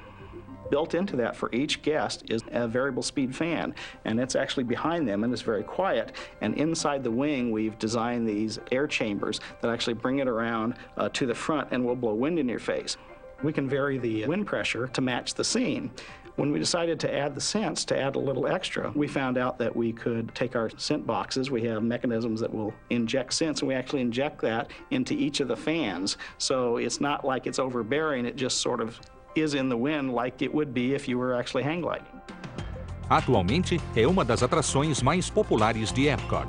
Built into that for each guest is a variable speed fan, and it's actually behind them and it's very quiet. And inside the wing, we've designed these air chambers that actually bring it around to the front and will blow wind in your face. We can vary the wind pressure to match the scene. When we decided to add the scents, to add a little extra, we found out that we could take our scent boxes. We have mechanisms that will inject scents, and we actually inject that into each of the fans. So it's not like it's overbearing, it just sort of is in the wind like it would be if you were actually hang gliding. Atualmente, é uma das atrações mais populares de Epcot.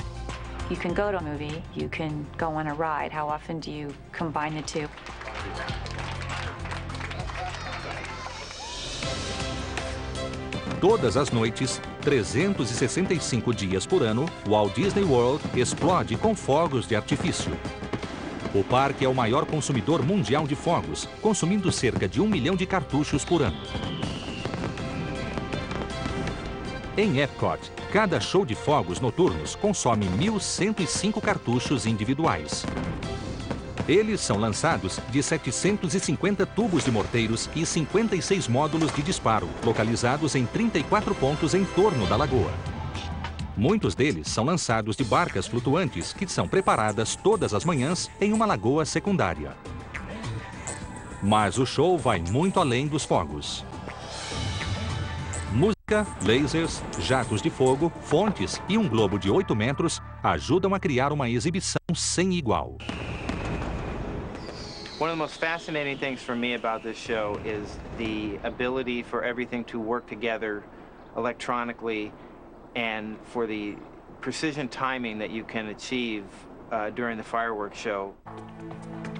You can go to a movie, you can go on a ride. How often do you combine the two? Todas as noites, 365 dias por ano, Walt Disney World explode com fogos de artifício. O parque é o maior consumidor mundial de fogos, consumindo cerca de 1 milhão de cartuchos por ano. Em Epcot, cada show de fogos noturnos consome 1.105 cartuchos individuais. Eles são lançados de 750 tubos de morteiros e 56 módulos de disparo, localizados em 34 pontos em torno da lagoa. Muitos deles são lançados de barcas flutuantes que são preparadas todas as manhãs em uma lagoa secundária. Mas o show vai muito além dos fogos. Música, lasers, jatos de fogo, fontes e um globo de 8 metros ajudam a criar uma exibição sem igual. One of the most fascinating things for me about this show is the ability for everything to work together electronically and for the precision timing that you can achieve during the fireworks show.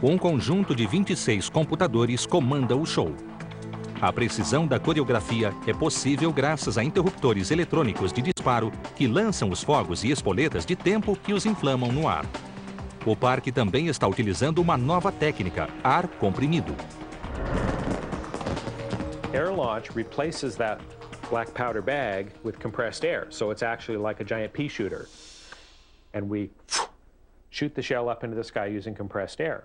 Um conjunto de 26 computadores comanda o show. A precisão da coreografia é possível graças a interruptores eletrônicos de disparo que lançam os fogos e espoletas de tempo que os inflamam no ar. O parque também está utilizando uma nova técnica, ar comprimido. Air launch replaces that black powder bag with compressed air, so it's actually like a giant pea shooter. And we shoot the shell up into the sky using compressed air.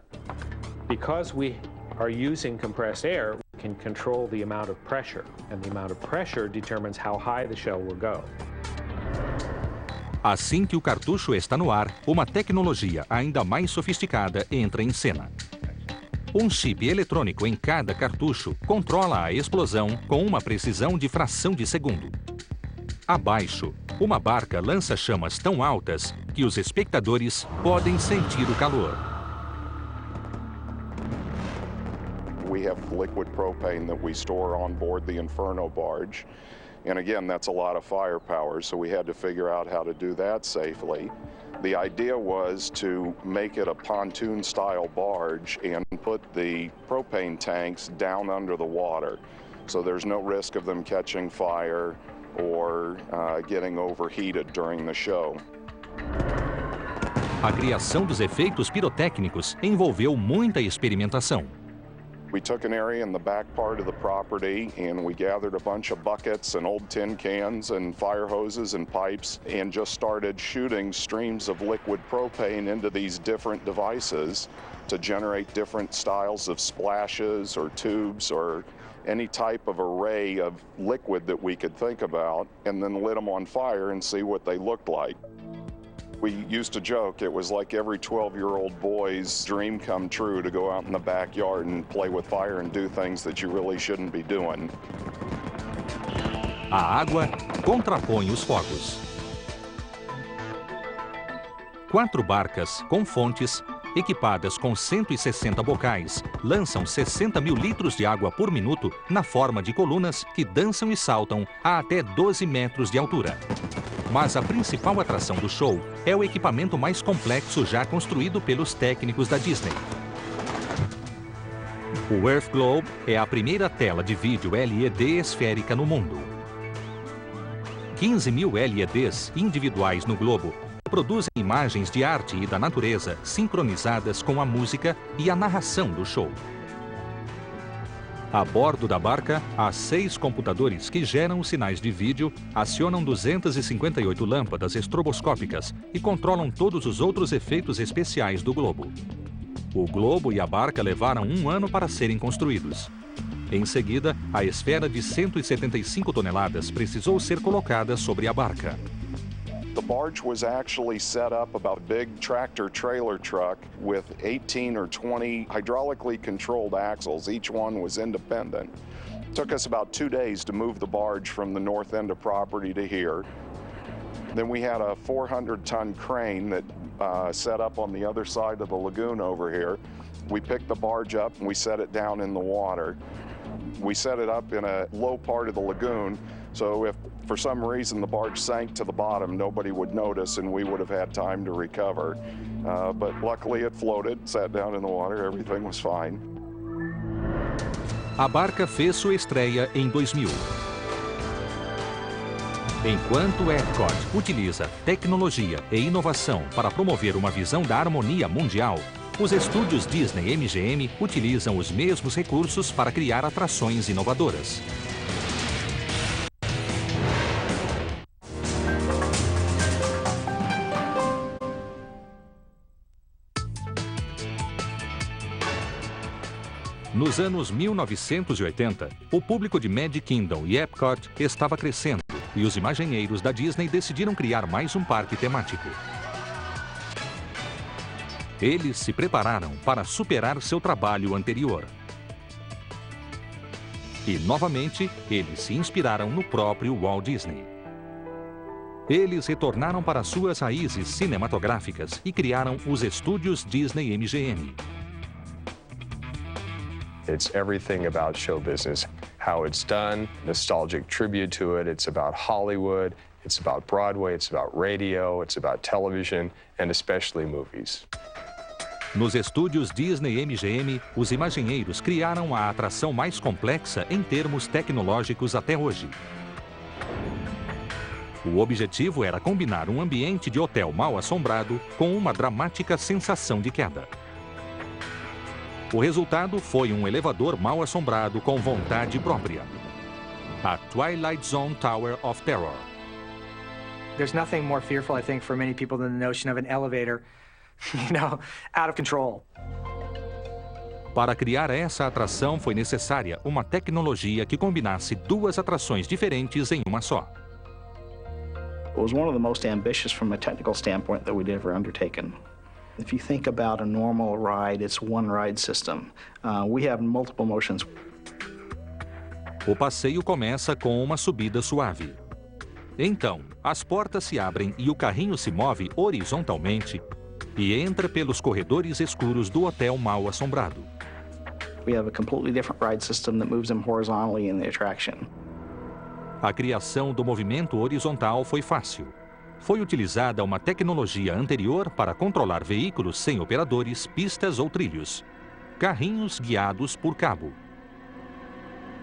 Because we are using compressed air, we can control the amount of pressure, and the amount of pressure determines how high the shell will go. Assim que o cartucho está no ar, uma tecnologia ainda mais sofisticada entra em cena. Um chip eletrônico em cada cartucho controla a explosão com uma precisão de fração de segundo. Abaixo, uma barca lança chamas tão altas que os espectadores podem sentir o calor. We have liquid propane that we store on board the Inferno barge. And again, that's a lot of firepower, so we had to figure out how to do that safely. The idea was to make it a pontoon-style barge and put the propane tanks down under the water, so there's no risk of them catching fire or getting overheated during the show. A criação dos efeitos pirotécnicos envolveu muita experimentação. We took an area in the back part of the property and we gathered a bunch of buckets and old tin cans and fire hoses and pipes and just started shooting streams of liquid propane into these different devices to generate different styles of splashes or tubes or any type of array of liquid that we could think about, and then lit them on fire and see what they looked like. We used to joke it was like every 12-year-old boy's dream come true to go out in the backyard and play with fire and do things that you really shouldn't be doing. A água contrapõe os fogos. 4 barcas com fontes equipadas com 160 bocais, lançam 60 mil litros de água por minuto na forma de colunas que dançam e saltam a até 12 metros de altura. Mas a principal atração do show é o equipamento mais complexo já construído pelos técnicos da Disney. O Earth Globe é a primeira tela de vídeo LED esférica no mundo. 15 mil LEDs individuais no globo produzem imagens de arte e da natureza sincronizadas com a música e a narração do show. A bordo da barca, há 6 computadores que geram os sinais de vídeo, acionam 258 lâmpadas estroboscópicas e controlam todos os outros efeitos especiais do globo. O globo e a barca levaram 1 ano para serem construídos. Em seguida, a esfera de 175 toneladas precisou ser colocada sobre a barca. The barge was actually set up about a big tractor trailer truck with 18 or 20 hydraulically controlled axles. Each one was independent. It took us about 2 days to move the barge from the north end of property to here. Then we had a 400-ton crane that set up on the other side of the lagoon over here. We picked the barge up and we set it down in the water. We set it up in a low part of the lagoon, so if for some reason the barge sank to the bottom, nobody would notice and we would have had time to recover. But luckily it floated, sat down in the water, everything was fine. A barca fez sua estreia em 2000. Enquanto o Epcot utiliza tecnologia e inovação para promover uma visão da harmonia mundial, os estúdios Disney MGM utilizam os mesmos recursos para criar atrações inovadoras. Nos anos 1980, o público de Magic Kingdom e Epcot estava crescendo e os imaginheiros da Disney decidiram criar mais um parque temático. Eles se prepararam para superar seu trabalho anterior. E, novamente, eles se inspiraram no próprio Walt Disney. Eles retornaram para suas raízes cinematográficas e criaram os estúdios Disney MGM. It's everything about show business, how it's done, nostalgic tribute to it. It's about Hollywood, it's about Broadway, it's about radio, it's about television, and especially movies. Nos estúdios Disney MGM, os imaginheiros criaram a atração mais complexa em termos tecnológicos até hoje. O objetivo era combinar um ambiente de hotel mal-assombrado com uma dramática sensação de queda. O resultado foi um elevador mal-assombrado com vontade própria. A Twilight Zone Tower of Terror. There's nothing more fearful, I think, for many people than the notion of an elevator, out of control. Para criar essa atração foi necessária uma tecnologia que combinasse 2 atrações diferentes em uma só. It was one of the most ambitious from a technical standpoint that we'd ever undertaken. If you think about a normal ride, it's one ride system. We have multiple motions. O passeio começa com uma subida suave. Então, as portas se abrem e o carrinho se move horizontalmente e entra pelos corredores escuros do hotel mal-assombrado. We have a completely different ride system that moves them horizontally in the attraction. A criação do movimento horizontal foi fácil. Foi utilizada uma tecnologia anterior para controlar veículos sem operadores, pistas ou trilhos. Carrinhos guiados por cabo.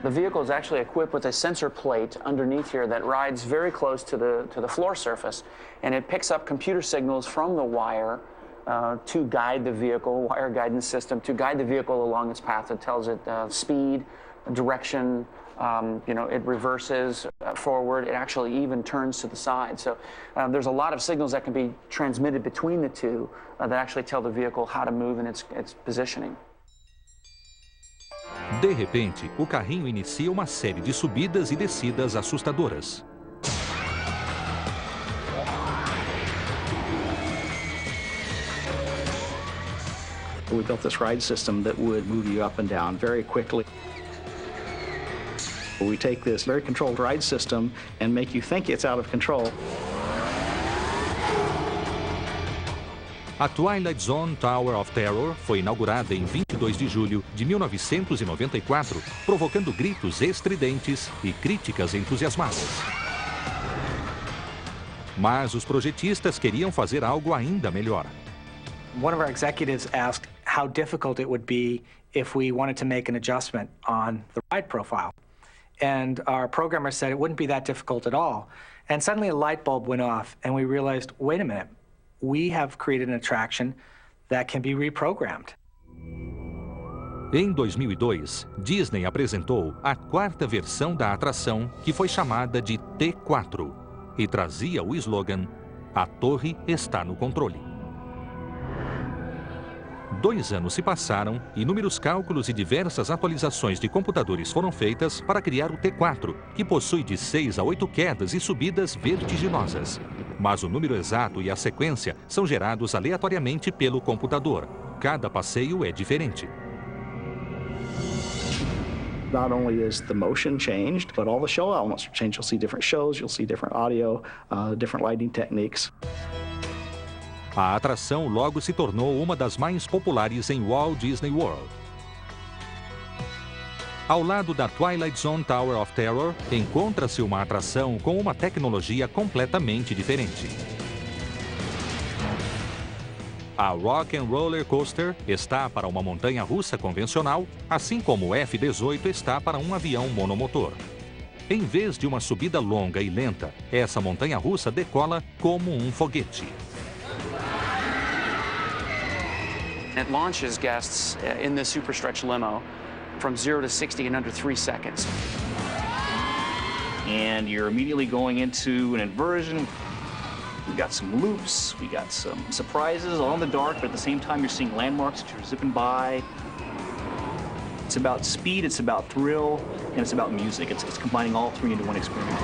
The vehicle is actually equipped with a sensor plate underneath here that rides very close to the floor surface, and it picks up computer signals from the wire to guide the vehicle, wire guidance system, to guide the vehicle along its path. It tells it speed, direction, it reverses forward. It actually even turns to the side. So there's a lot of signals that can be transmitted between the two that actually tell the vehicle how to move in its positioning. De repente, o carrinho inicia uma série de subidas e descidas assustadoras. We built this ride system that would move you up and down very quickly. We take this very controlled ride system and make you think it's out of control. A Twilight Zone Tower of Terror foi inaugurada em 22 de julho de 1994, provocando gritos estridentes e críticas entusiasmadas. Mas os projetistas queriam fazer algo ainda melhor. One of our executives asked how difficult it would be if we wanted to make an adjustment on the ride profile. And our programmer said it wouldn't be that difficult at all. And suddenly a light bulb went off and we realized, wait a minute, we have created an attraction that can be reprogrammed. Em 2002, Disney apresentou a quarta versão da atração, que foi chamada de T4, e trazia o slogan: "A torre está no controle". 2 anos se passaram, inúmeros cálculos e diversas atualizações de computadores foram feitas para criar o T4, que possui de 6 a 8 quedas e subidas vertiginosas. Mas o número exato e a sequência são gerados aleatoriamente pelo computador. Cada passeio é diferente. Not only is the motion changed, but all the show elements change. You'll see different shows, you'll see different audio, different lighting techniques. A atração logo se tornou uma das mais populares em Walt Disney World. Ao lado da Twilight Zone Tower of Terror, encontra-se uma atração com uma tecnologia completamente diferente. A Rock and Roller Coaster está para uma montanha-russa convencional, assim como o F-18 está para um avião monomotor. Em vez de uma subida longa e lenta, essa montanha-russa decola como um foguete. It launches guests in the Super Stretch limo from 0 to 60 in under 3 seconds. And you're immediately going into an inversion. We got some loops, we got some surprises all in the dark, but at the same time you're seeing landmarks that you're zipping by. It's about speed, it's about thrill, and it's about music. It's combining all three into one experience.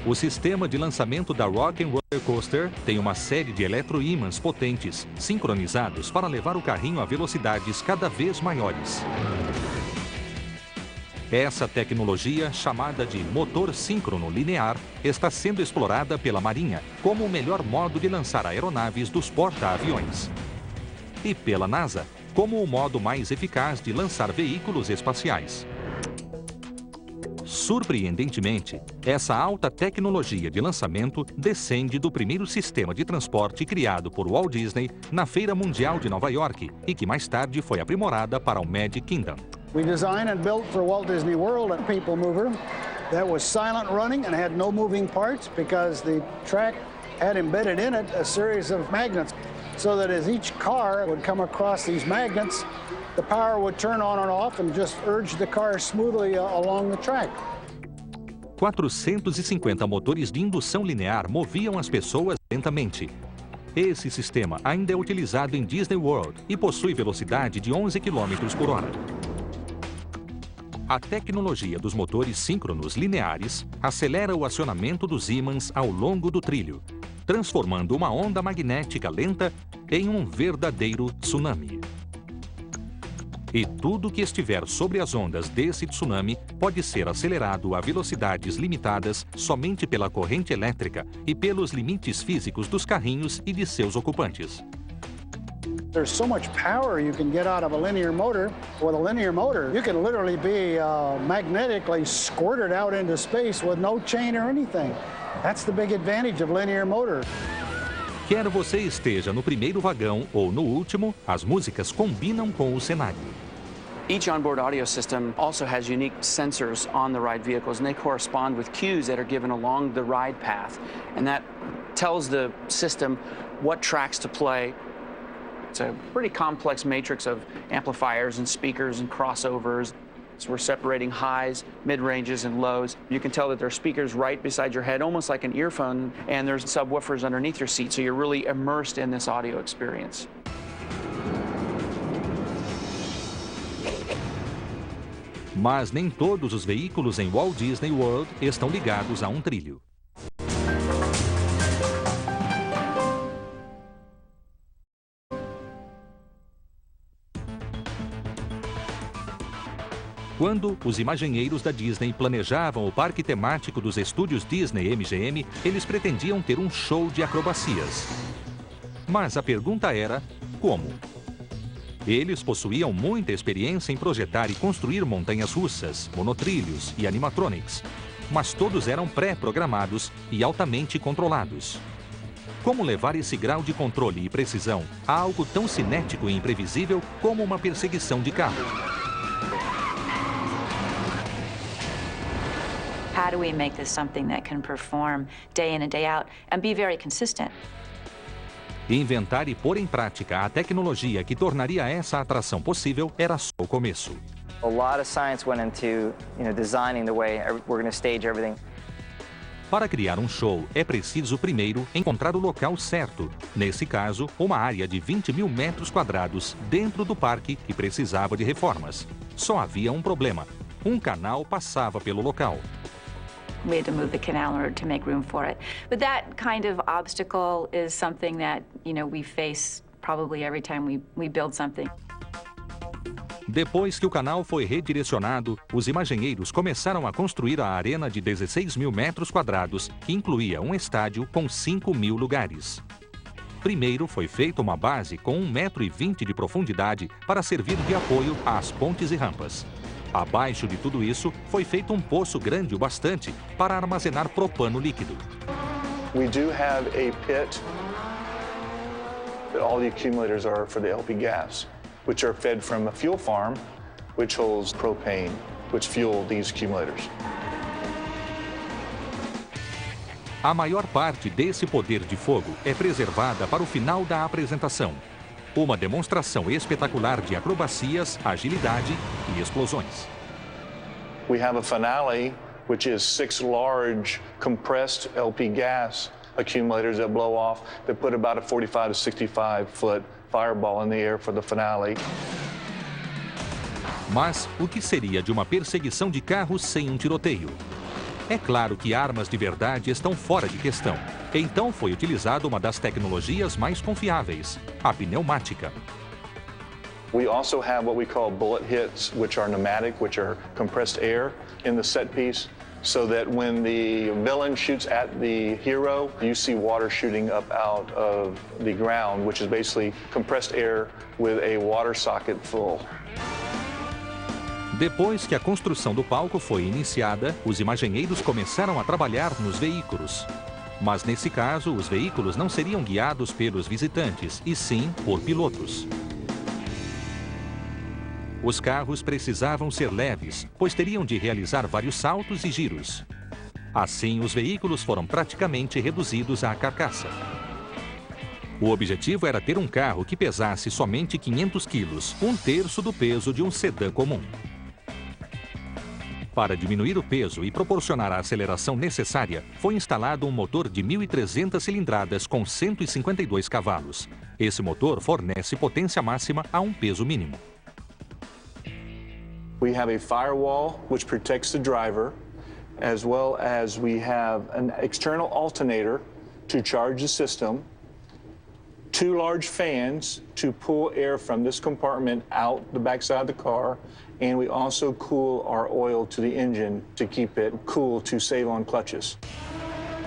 O sistema de lançamento da Rock and Roller Coaster tem uma série de eletroímãs potentes, sincronizados para levar o carrinho a velocidades cada vez maiores. Essa tecnologia, chamada de motor síncrono linear, está sendo explorada pela Marinha como o melhor modo de lançar aeronaves dos porta-aviões. E pela NASA, como o modo mais eficaz de lançar veículos espaciais. Surpreendentemente, essa alta tecnologia de lançamento descende do primeiro sistema de transporte criado por Walt Disney na Feira Mundial de Nova York e que mais tarde foi aprimorada para o Magic Kingdom. We designed and built for Walt Disney World a people mover that was silent running and had no moving parts because the track had embedded in it a series of magnets so that as each car would come across these magnets, the power would turn on and off and just urge the car smoothly along the track. 450 motores de indução linear moviam as pessoas lentamente. Esse sistema ainda é utilizado em Disney World e possui velocidade de 11 km por hora. A tecnologia dos motores síncronos lineares acelera o acionamento dos ímãs ao longo do trilho, transformando uma onda magnética lenta em um verdadeiro tsunami. E tudo que estiver sobre as ondas desse tsunami pode ser acelerado a velocidades limitadas somente pela corrente elétrica e pelos limites físicos dos carrinhos e de seus ocupantes. There's so much power you can get out of a linear motor. With a linear motor, you can literally be magnetically squirted out into space with no chain or anything. That's the big advantage of linear motor. Quer você esteja no primeiro vagão ou no último, as músicas combinam com o cenário. Each onboard audio system also has unique sensors on the ride vehicles, and they correspond with cues that are given along the ride path. And that tells the system what tracks to play. It's a pretty complex matrix of amplifiers and speakers and crossovers. So we're separating highs, mid-ranges, and lows. You can tell that there are speakers right beside your head, almost like an earphone, and there's subwoofers underneath your seat, so you're really immersed in this audio experience. Mas nem todos os veículos em Walt Disney World estão ligados a um trilho. Quando os imaginheiros da Disney planejavam o parque temático dos estúdios Disney MGM, eles pretendiam ter um show de acrobacias. Mas a pergunta era, como? Eles possuíam muita experiência em projetar e construir montanhas russas, monotrilhos e animatronics, mas todos eram pré-programados e altamente controlados. Como levar esse grau de controle e precisão a algo tão cinético e imprevisível como uma perseguição de carro? How do we make this something that can perform day in and day out and be very consistent? Inventar e pôr em prática a tecnologia que tornaria essa atração possível era só o começo. A lot of science went into, designing the way we're going to stage everything. Para criar um show, é preciso primeiro encontrar o local certo. Nesse caso, uma área de 20 mil metros quadrados dentro do parque que precisava de reformas. Só havia um problema. Um canal passava pelo local. We had to move the canal in order to make room for it. But that kind of obstacle is something that, we face probably every time we build something. Depois que o canal foi redirecionado, os imaginheiros começaram a construir a arena de 16 mil metros quadrados, que incluía um estádio com 5 mil lugares. Primeiro foi feita uma base com 1,20 m de profundidade para servir de apoio às pontes e rampas. Abaixo de tudo isso, foi feito um poço grande o bastante para armazenar propano líquido. We do have a pit that all the accumulators are for the LP gas, which are fed from a fuel farm, which holds propane, which fuel these accumulators. A maior parte desse poder de fogo é preservada para o final da apresentação. Uma demonstração espetacular de acrobacias, agilidade e explosões. We have a finale, which is 6 large compressed LP gas accumulators that blow off that put about a 45 to 65 foot fireball in the air for the finale. Mas o que seria de uma perseguição de carros sem um tiroteio? É claro que armas de verdade estão fora de questão. Então foi utilizada uma das tecnologias mais confiáveis, a pneumática. We also have what we call bullet hits, which are pneumatic, which are compressed air in the set piece, so that when the villain shoots at the hero, you see water shooting up out of the ground, which is basically compressed air with a water socket full. Depois que a construção do palco foi iniciada, os imaginheiros começaram a trabalhar nos veículos. Mas nesse caso, os veículos não seriam guiados pelos visitantes, e sim por pilotos. Os carros precisavam ser leves, pois teriam de realizar vários saltos e giros. Assim, os veículos foram praticamente reduzidos à carcaça. O objetivo era ter um carro que pesasse somente 500 quilos, 1/3 do peso de um sedã comum. Para diminuir o peso e proporcionar a aceleração necessária, foi instalado um motor de 1.300 cilindradas com 152 cavalos. Esse motor fornece potência máxima a um peso mínimo. We have a firewall which protects the driver, as well as we have an external alternator to charge the system, 2 large fans to pull air from this compartment out the backside of the car, and we also cool our oil to the engine to keep it cool to save on clutches.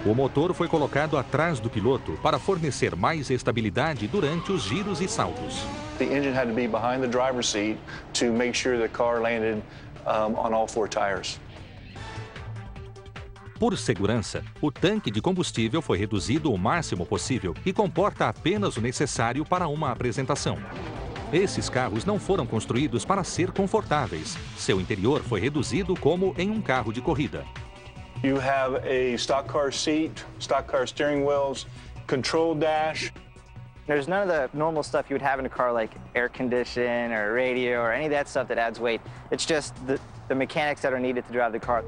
O motor foi colocado atrás do piloto para fornecer mais estabilidade durante os giros e saltos. The engine had to be behind the driver's seat to make sure the car landed on all 4 tires. Por segurança, o tanque de combustível foi reduzido o máximo possível e comporta apenas o necessário para uma apresentação. Esses carros não foram construídos para ser confortáveis. Seu interior foi reduzido como em um carro de corrida. You have a stock car seat, stock car steering wheels, control dash. There's none of the normal stuff you would have in a car like air condition or radio or any of that stuff that adds weight. It's just the mechanics that are needed to drive the car.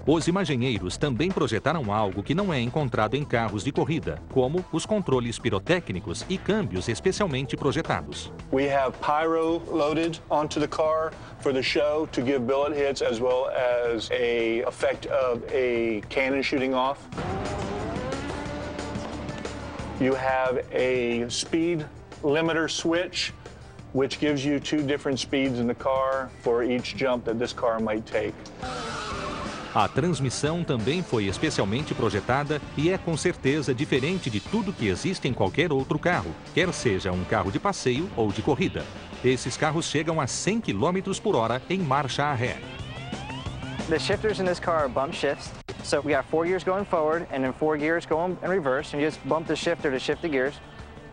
Os imaginheiros também projetaram algo que não é encontrado em carros de corrida, como os controles pirotécnicos e câmbios especialmente projetados. We have pyro loaded onto the car for the show to give bullet hits as well as a effect of a cannon shooting off. You have a speed limiter switch, which gives you 2 different speeds in the car for each jump that this car might take. A transmissão também foi especialmente projetada e é com certeza diferente de tudo que existe em qualquer outro carro, quer seja um carro de passeio ou de corrida. Esses carros chegam a 100 km por hora em marcha a ré. The shifters in this car are bump shifts. So we got 4 gears going forward and then 4 gears going in reverse, and you just bump the shifter to shift the gears.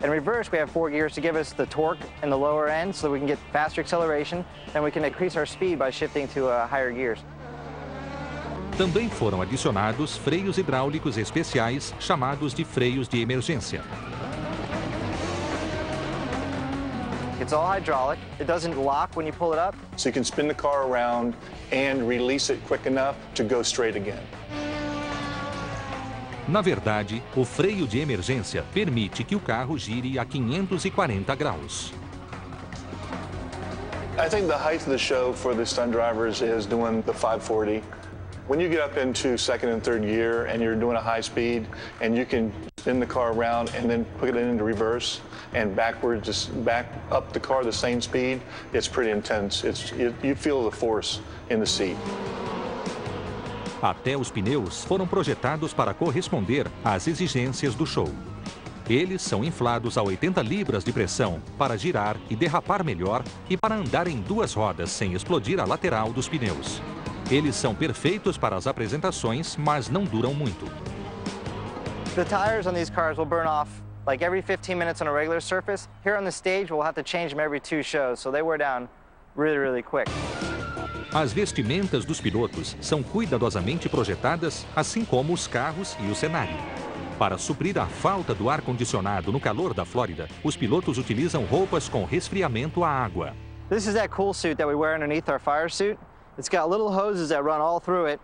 In reverse, we have 4 gears to give us the torque in the lower end so that we can get faster acceleration, and we can increase our speed by shifting to higher gears. Também foram adicionados freios hidráulicos especiais, chamados de freios de emergência. It's all hydraulic. It doesn't lock when you pull it up. So you can spin the car around and release it quick enough to go straight again. Na verdade, o freio de emergência permite que o carro gire a 540 graus. I think the height of the show for the stunt drivers is doing the 540. When you get up into second and third gear and you're doing a high speed and you can spin the car around and then put it into reverse and backwards, just back up the car the same speed, it's pretty intense. You feel the force in the seat. Até os pneus foram projetados para corresponder às exigências do show. Eles são inflados a 80 libras de pressão para girar e derrapar melhor e para andar em duas rodas sem explodir a lateral dos pneus. Eles são perfeitos para as apresentações, mas não duram muito. The tires on these cars will burn off like every 15 minutes on a regular surface. Here on the stage, we'll have to change them every 2 shows, so they wear down really, really quick. As vestimentas dos pilotos são cuidadosamente projetadas, assim como os carros e o cenário. Para suprir a falta do ar-condicionado no calor da Flórida, os pilotos utilizam roupas com resfriamento à água. This is that cool suit that we wear underneath our fire suit. It's got little hoses that run all through it.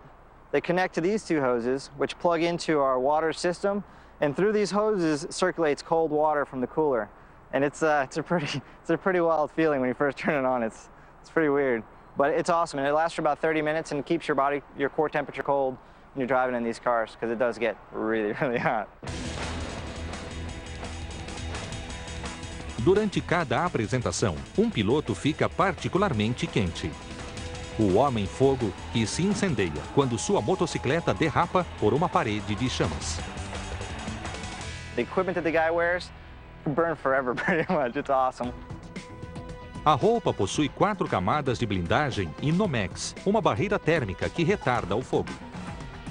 They connect to these 2 hoses, which plug into our water system, and through these hoses circulates cold water from the cooler. And it's a pretty wild feeling when you first turn it on. It's pretty weird. But it's awesome, and it lasts for about 30 minutes and keeps your core temperature cold when you're driving in these cars, because it does get really, really hot. Durante cada apresentação, um piloto fica particularmente quente. O homem-fogo que se incendeia quando sua motocicleta derrapa por uma parede de chamas. The equipment that the guy wears can burn forever, pretty much. It's awesome. A roupa possui 4 camadas de blindagem e Nomex, uma barreira térmica que retarda o fogo.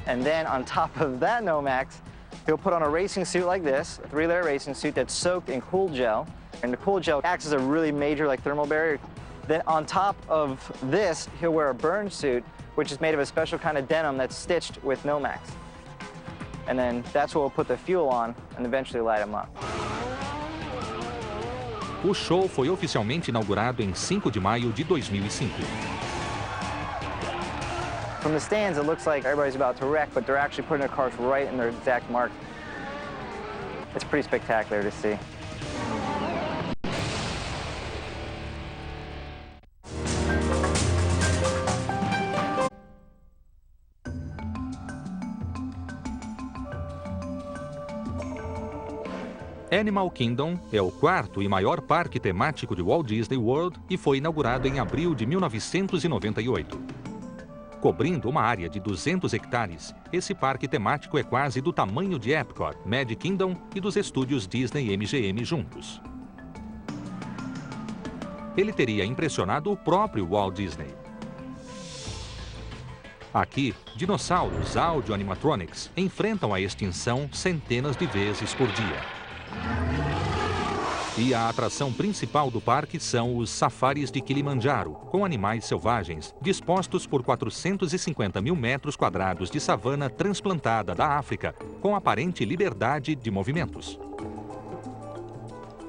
And then on top of that Nomex, he'll put on a racing suit like this, a 3-layer racing suit that's soaked in cool gel. And the cool gel acts as a really major thermal barrier. Then on top of this, he'll wear a burn suit, which is made of a special kind of denim that's stitched with Nomex. And then that's what we'll put the fuel on and eventually light him up. O show foi oficialmente inaugurado em 5 de maio de 2005. From the stands, it looks like everybody's about to wreck, but they're actually putting their cars right in their exact mark. It's pretty spectacular to see. Animal Kingdom é o 4º e maior parque temático de Walt Disney World e foi inaugurado em abril de 1998. Cobrindo uma área de 200 hectares, esse parque temático é quase do tamanho de Epcot, Magic Kingdom e dos estúdios Disney e MGM juntos. Ele teria impressionado o próprio Walt Disney. Aqui, dinossauros audio-animatronics enfrentam a extinção centenas de vezes por dia. E a atração principal do parque são os safaris de Kilimanjaro, com animais selvagens, dispostos por 450 mil metros quadrados de savana transplantada da África, com aparente liberdade de movimentos.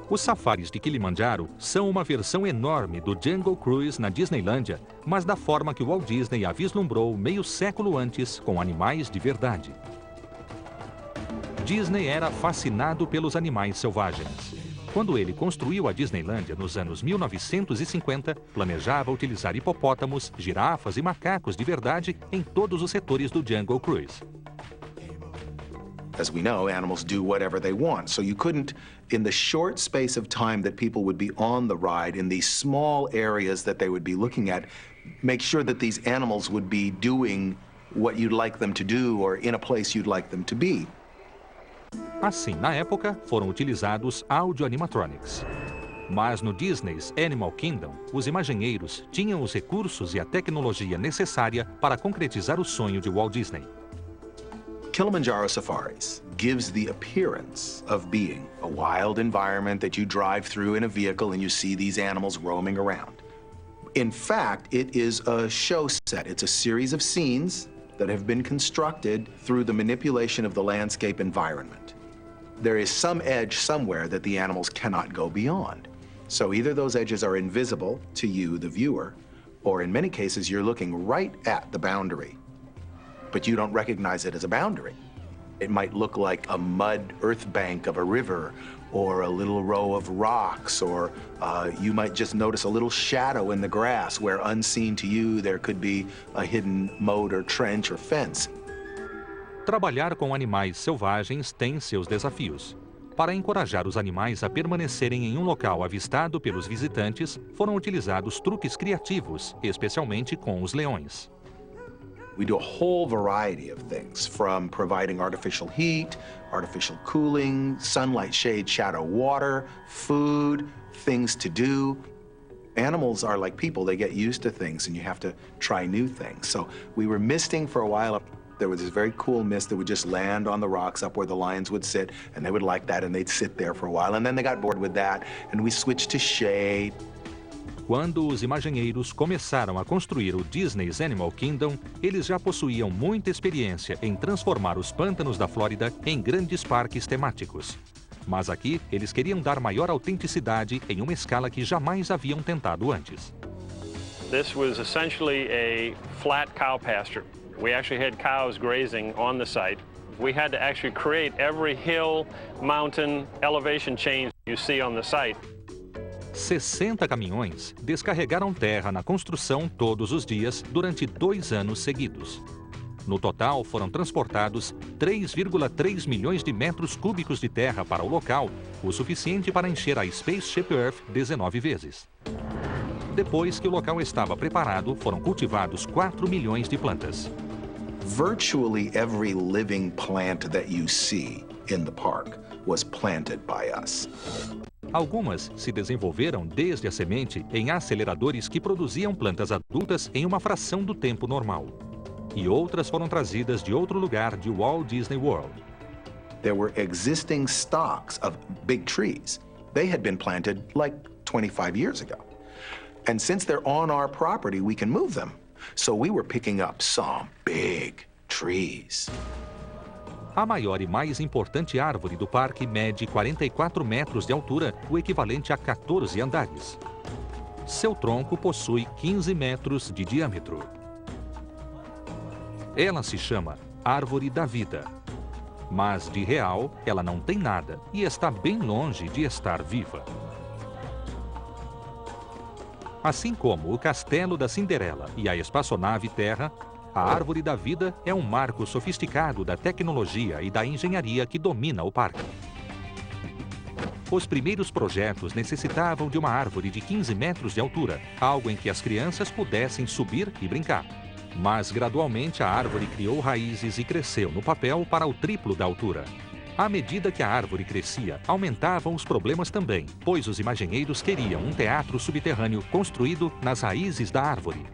Os safaris de Kilimanjaro são uma versão enorme do Jungle Cruise na Disneylândia, mas da forma que Walt Disney a vislumbrou meio século antes, com animais de verdade. Disney era fascinado pelos animais selvagens. Quando ele construiu a Disneylândia nos anos 1950, planejava utilizar hipopótamos, girafas e macacos de verdade em todos os setores do Jungle Cruise. As we know, animals do whatever they want. So you couldn't, in the short space of time that people would be on the ride, in these small areas that they would be looking at, make sure that these animals would be doing what you'd like them to do or in a place you'd like them to be. Assim, na época, foram utilizados audio-animatronics. Mas no Disney's Animal Kingdom, os imaginheiros tinham os recursos e a tecnologia necessária para concretizar o sonho de Walt Disney. Kilimanjaro Safaris gives the appearance of being a wild environment that you drive through in a vehicle and you see these animals roaming around. In fact, it is a show set. It's a series of scenes that have been constructed through the manipulation of the landscape environment. There is some edge somewhere that the animals cannot go beyond. So either those edges are invisible to you, the viewer, or in many cases you're looking right at the boundary, but you don't recognize it as a boundary. It might look like a mud earth bank of a river, or a little row of rocks, or you might just notice a little shadow in the grass where unseen to you there could be a hidden moat or trench or fence. Trabalhar com animais selvagens tem seus desafios. Para encorajar os animais a permanecerem em um local avistado pelos visitantes, foram utilizados truques criativos, especialmente com os leões. We do a whole variety of things, from providing artificial heat, artificial cooling, sunlight, shade, shadow, water, food, things to do. Animals are like people, they get used to things and you have to try new things. So we were misting for a while. There was this very cool mist that would just land on the rocks up where the lions would sit, and they would like that and they'd sit there for a while, and then they got bored with that and we switched to shade. Quando os imaginheiros começaram a construir o Disney's Animal Kingdom, eles já possuíam muita experiência em transformar os pântanos da Flórida em grandes parques temáticos. Mas aqui, eles queriam dar maior autenticidade em uma escala que jamais haviam tentado antes. This was essentially a flat cow pasture. We actually had cows grazing on the site. We had to actually create every hill, mountain, elevation change you see on the site. 60 caminhões descarregaram terra na construção todos os dias durante 2 anos seguidos. No total, foram transportados 3,3 milhões de metros cúbicos de terra para o local, o suficiente para encher a Spaceship Earth 19 vezes. Depois que o local estava preparado, foram cultivados 4 milhões de plantas. Virtually every living plant that you see in the park was planted by us. Algumas se desenvolveram desde a semente em aceleradores que produziam plantas adultas em uma fração do tempo normal. E outras foram trazidas de outro lugar de Walt Disney World. There were existing stocks of big trees. They had been planted like 25 years ago. And since they're on our property, we can move them. So we were picking up some big trees. A maior e mais importante árvore do parque mede 44 metros de altura, o equivalente a 14 andares. Seu tronco possui 15 metros de diâmetro. Ela se chama Árvore da Vida. Mas, de real, ela não tem nada e está bem longe de estar viva. Assim como o Castelo da Cinderela e a espaçonave Terra, a Árvore da Vida é um marco sofisticado da tecnologia e da engenharia que domina o parque. Os primeiros projetos necessitavam de uma árvore de 15 metros de altura, algo em que as crianças pudessem subir e brincar. Mas, gradualmente, a árvore criou raízes e cresceu no papel para o triplo da altura. À medida que a árvore crescia, aumentavam os problemas também, pois os imaginheiros queriam um teatro subterrâneo construído nas raízes da árvore.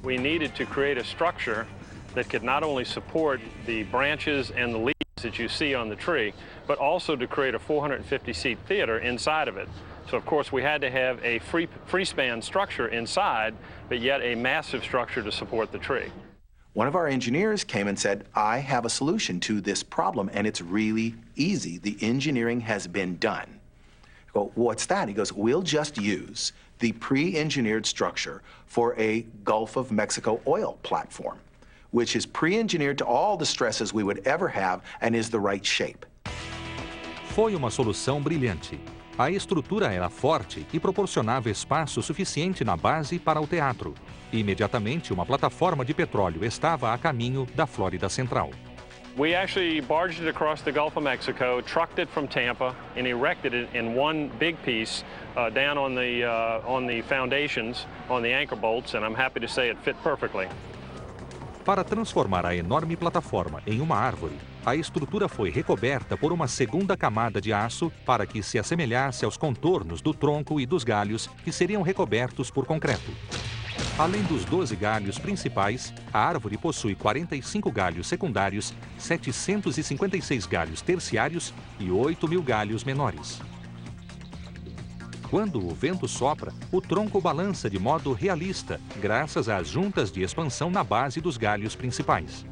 We needed to create a structure that could not only support the branches and the leaves that you see on the tree, but also to create a 450-seat theater inside of it. So, of course, we had to have a free-span structure inside, but yet a massive structure to support the tree. One of our engineers came and said, I have a solution to this problem, and it's really easy. The engineering has been done. I go, what's that? He goes, we'll just use the pre-engineered structure for a Gulf of Mexico oil platform, which is pre-engineered to all the stresses we would ever have and is the right shape. Foi uma solução brilhante. A estrutura era forte e proporcionava espaço suficiente na base para o teatro. Imediatamente, uma plataforma de petróleo estava a caminho da Flórida Central. We actually barged it across the Gulf of Mexico, trucked it from Tampa, and erected it in one big piece down on the foundations, on the anchor bolts, and I'm happy to say it fit perfectly. Para transformar a enorme plataforma em uma árvore, a estrutura foi recoberta por uma segunda camada de aço para que se assemelhasse aos contornos do tronco e dos galhos que seriam recobertos por concreto. Além dos 12 galhos principais, a árvore possui 45 galhos secundários, 756 galhos terciários e 8.000 galhos menores. Quando o vento sopra, o tronco balança de modo realista, graças às juntas de expansão na base dos galhos principais.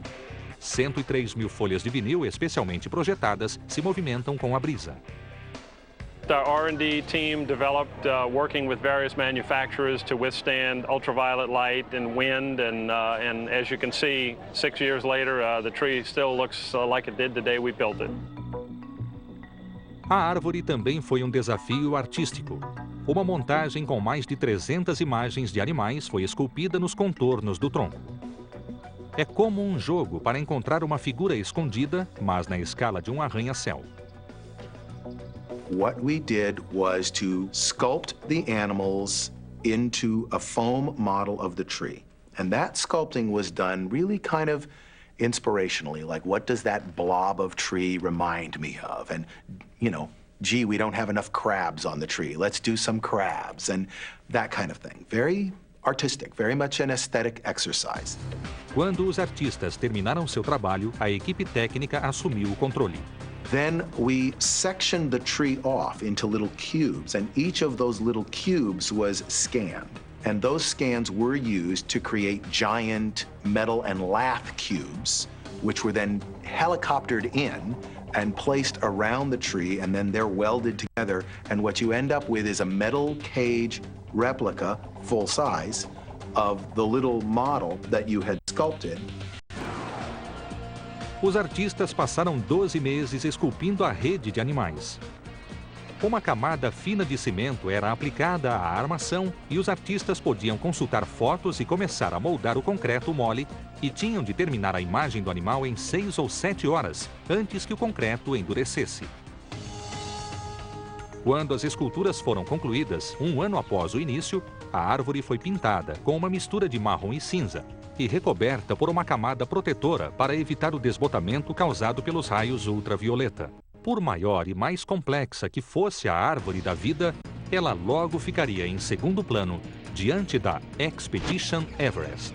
103.000 folhas de vinil especialmente projetadas se movimentam com a brisa. The R&D team developed working with various manufacturers to withstand ultraviolet light and wind, and as you can see, 6 years later, the tree still looks like it did the day we built it. A árvore também foi um desafio artístico. Uma montagem com mais de 300 imagens de animais foi esculpida nos contornos do tronco. É como um jogo para encontrar uma figura escondida, mas na escala de um arranha-céu. What we did was to sculpt the animals into a foam model of the tree. And that sculpting was done really kind of inspirationally, like what does that blob of tree remind me of? And, you know, gee, we don't have enough crabs on the tree. Let's do some crabs and that kind of thing. Very artistic, very much an aesthetic exercise. Quando os artistas terminaram seu trabalho, a equipe técnica assumiu o controle. Then we sectioned the tree off into little cubes, and each of those little cubes was scanned. And those scans were used to create giant metal and lath cubes, which were then helicoptered in and placed around the tree, and then they're welded together. And what you end up with is a metal cage replica, full size, of the little model that you had sculpted. Os artistas passaram 12 meses esculpindo a rede de animais. Uma camada fina de cimento era aplicada à armação e os artistas podiam consultar fotos e começar a moldar o concreto mole e tinham de terminar a imagem do animal em 6 ou 7 horas, antes que o concreto endurecesse. Quando as esculturas foram concluídas, 1 ano após o início, a árvore foi pintada com uma mistura de marrom e cinza e recoberta por uma camada protetora para evitar o desbotamento causado pelos raios ultravioleta. Por maior e mais complexa que fosse a árvore da vida, ela logo ficaria em segundo plano diante da Expedition Everest.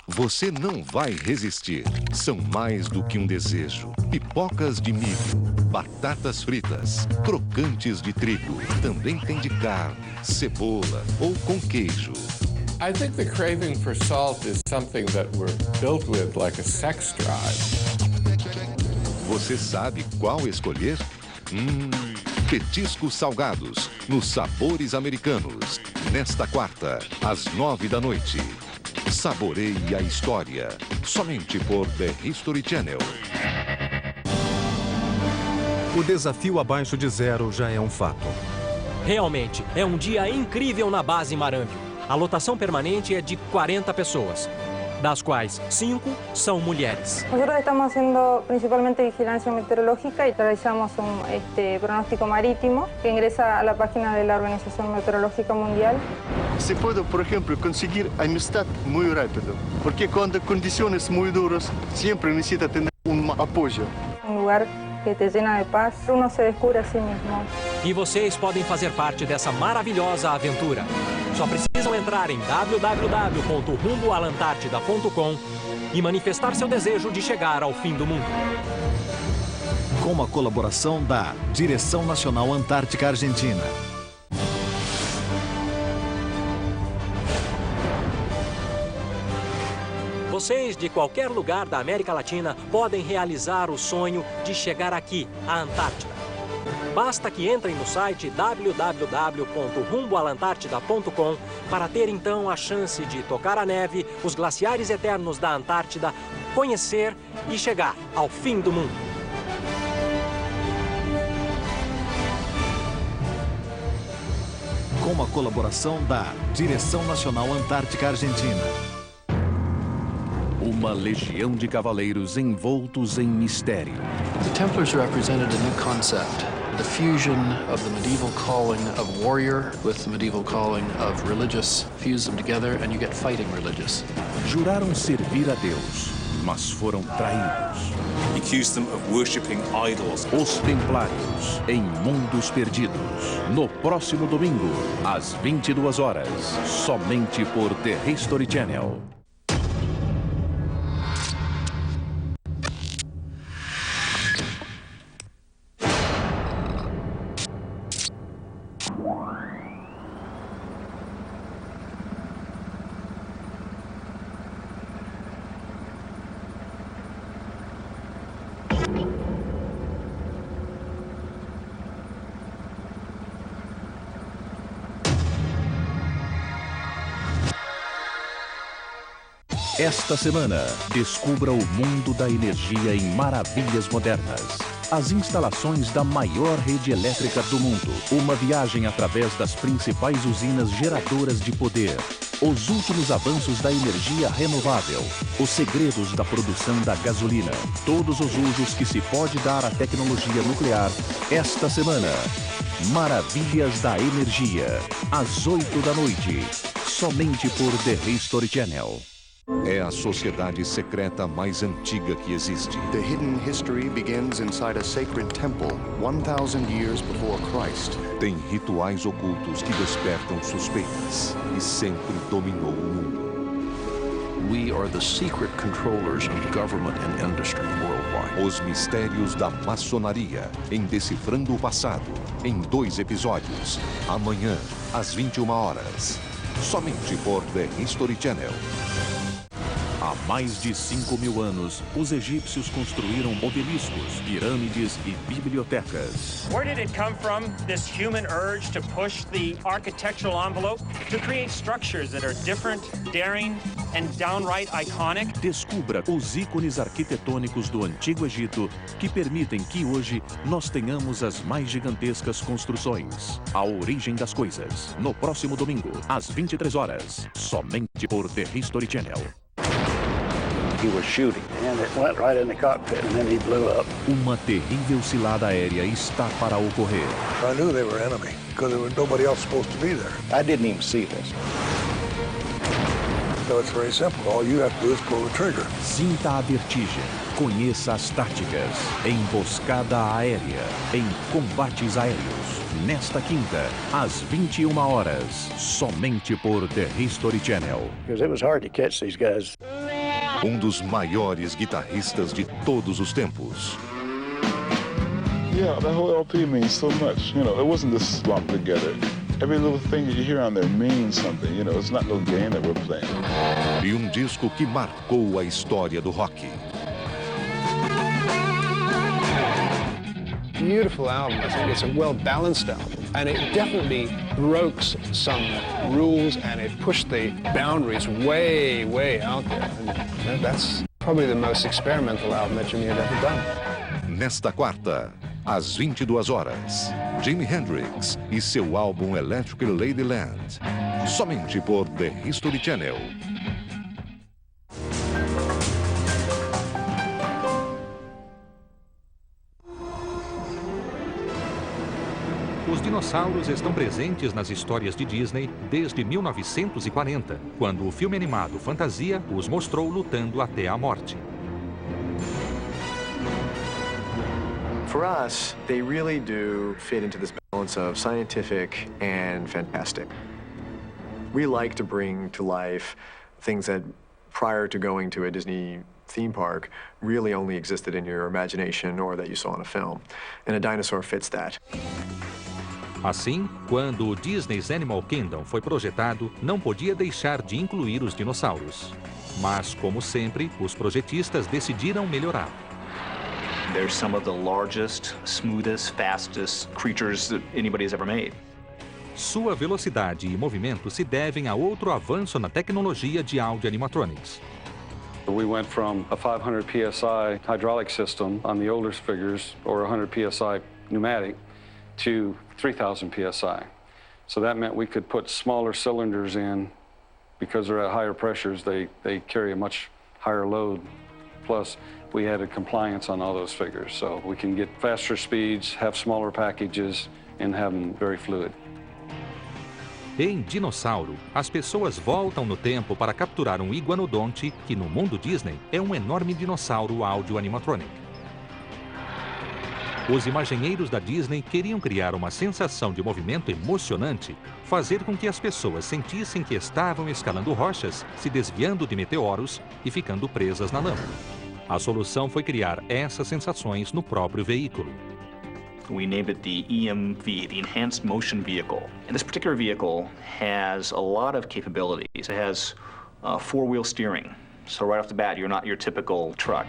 Você não vai resistir. São mais do que um desejo. Pipocas de milho, batatas fritas, crocantes de trigo. Também tem de carne, cebola ou com queijo. I think the craving for salt is something that we're built with, like a sex drive. Você sabe qual escolher? Petiscos salgados, nos Sabores Americanos. Nesta quarta, às 9 da noite. Saboreie a história, somente por The History Channel. O desafio abaixo de zero já é um fato. Realmente, é um dia incrível na base Marâmbio. A lotação permanente é de 40 pessoas, das quais 5 são mulheres. Nosotros estamos haciendo principalmente vigilancia meteorológica y realizamos un pronóstico marítimo que ingresa a la página de la Organización Meteorológica Mundial. Se puede, por ejemplo, conseguir amistad muy rápido, porque cuando condiciones muy duras siempre necesita tener un apoyo. Un lugar que te llena de paz, uno se descubre a sí mismo. E vocês podem fazer parte dessa maravilhosa aventura. Só precisam entrar em www.rumboalantártida.com e manifestar seu desejo de chegar ao fim do mundo. Com a colaboração da Direção Nacional Antártica Argentina. Vocês de qualquer lugar da América Latina podem realizar o sonho de chegar aqui, à Antártida. Basta que entrem no site www.rumboalantártida.com para ter então a chance de tocar a neve, os glaciares eternos da Antártida, conhecer e chegar ao fim do mundo. Com a colaboração da Direção Nacional Antártica Argentina. Uma legião de cavaleiros envoltos em mistério. The Templars represented a new concept. The fusion of the medieval calling of warrior with the medieval calling of religious, fuse them together and you get fighting religious. Juraram servir a Deus, mas foram traídos. Accused them of worshipping idols. Os Templários em Mundos Perdidos. No próximo domingo, às 22 horas, somente por The History Channel. Esta semana, descubra o mundo da energia em Maravilhas Modernas. As instalações da maior rede elétrica do mundo. Uma viagem através das principais usinas geradoras de poder. Os últimos avanços da energia renovável. Os segredos da produção da gasolina. Todos os usos que se pode dar à tecnologia nuclear. Esta semana, Maravilhas da Energia. Às 8 da noite. Somente por The History Channel. É a sociedade secreta mais antiga que existe. The hidden history begins inside a sacred temple 1,000 years before Christ. Tem rituais ocultos que despertam suspeitas e sempre dominou o mundo. We are the secret controllers of government and industry worldwide. Os mistérios da maçonaria em Decifrando o Passado, em 2 episódios, amanhã às 21 horas, somente por The History Channel. Há mais de 5.000 anos, os egípcios construíram obeliscos, pirâmides e bibliotecas. Where did it come from, this human urge to push the architectural envelope to create structures that are different, daring, and downright iconic? Descubra os ícones arquitetônicos do Antigo Egito que permitem que hoje nós tenhamos as mais gigantescas construções. A origem das coisas, no próximo domingo, às 23 horas, somente por The History Channel. He was shooting, and it went right in the cockpit, and then he blew up. Uma terrível cilada aérea está para ocorrer. I knew they were enemy, because there was nobody else supposed to be there. I didn't even see this. So it's very simple. All you have to do is pull the trigger. Sinta a vertigem. Conheça as táticas. Emboscada aérea. Em combates aéreos. Nesta quinta, às 21 horas. Somente por The History Channel. Because it was hard to catch these guys. Um dos maiores guitarristas de todos os tempos. Yeah, that whole LP means so much. You know, it wasn't just slumped together. Every little thing that you hear on there means something. You know, it's not no game that we're playing. E um disco que marcou a história do rock. Beautiful album. I think it's a well-balanced album. And it definitely broke some rules and it pushed the boundaries way, way out there. And that's probably the most experimental album that Jimi had ever done. Nesta quarta, às 22 horas, Jimi Hendrix e seu álbum Electric Ladyland. Somente por The History Channel. Os dinossauros estão presentes nas histórias de Disney desde 1940, quando o filme animado Fantasia os mostrou lutando até a morte. For us, they really do fit into this balance of scientific and fantastic. We like to bring to life things that, prior to going to a Disney theme park, really only existed in your imagination or that you saw in a film. And a dinosaur fits that. Assim, quando o Disney's Animal Kingdom foi projetado, não podia deixar de incluir os dinossauros. Mas, como sempre, os projetistas decidiram melhorar. They're some of the largest, smoothest, fastest creatures that anybody's ever made. Sua velocidade e movimento se devem a outro avanço na tecnologia de áudio animatronics. We went from a 500 psi hydraulic system on the older figures, or 100 psi pneumatic, to 3,000 psi. So that meant we could put smaller cylinders in. Because they're at higher pressures, they carry a much higher load. Plus, we added compliance on all those figures, so we can get faster speeds, have smaller packages, and have them very fluid. Em Dinossauro, as pessoas voltam no tempo para capturar um iguanodonte que no mundo Disney é um enorme dinossauro áudio-animatrônico. Os imagineiros da Disney queriam criar uma sensação de movimento emocionante, fazer com que as pessoas sentissem que estavam escalando rochas, se desviando de meteoros e ficando presas na lama. A solução foi criar essas sensações no próprio veículo. We named it the EMV, the Enhanced Motion Vehicle. And this particular vehicle has a lot of capabilities. It has four-wheel steering. So right off the bat, you're not your typical truck.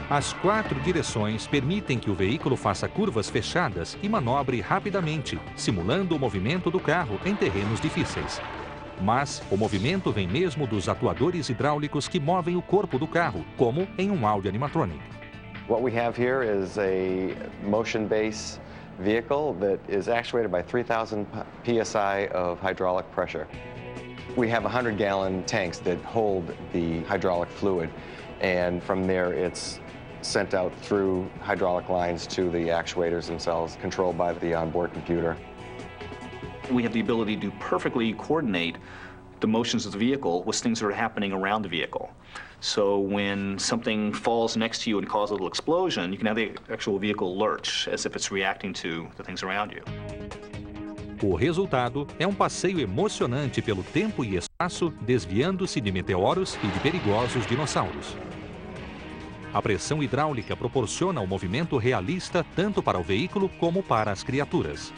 As 4 direções permitem que o veículo faça curvas fechadas e manobre rapidamente, simulando o movimento do carro em terrenos difíceis. Mas o movimento vem mesmo dos atuadores hidráulicos que movem o corpo do carro, como em um áudio animatrônico. What we have here is a motion-based vehicle that is actuated by 3,000 psi of hydraulic pressure. We have 100-gallon tanks that hold the hydraulic fluid, and from there it's sent out through hydraulic lines to the actuators themselves, controlled by the onboard computer. We have the ability to perfectly coordinate the motions of the vehicle with things that are happening around the vehicle. So when something falls next to you and causes a little explosion, you can have the actual vehicle lurch as if it's reacting to the things around you. O resultado é um passeio emocionante pelo tempo e espaço, desviando-se de meteoros e de perigosos dinossauros. A pressão hidráulica proporciona um movimento realista tanto para o veículo como para as criaturas.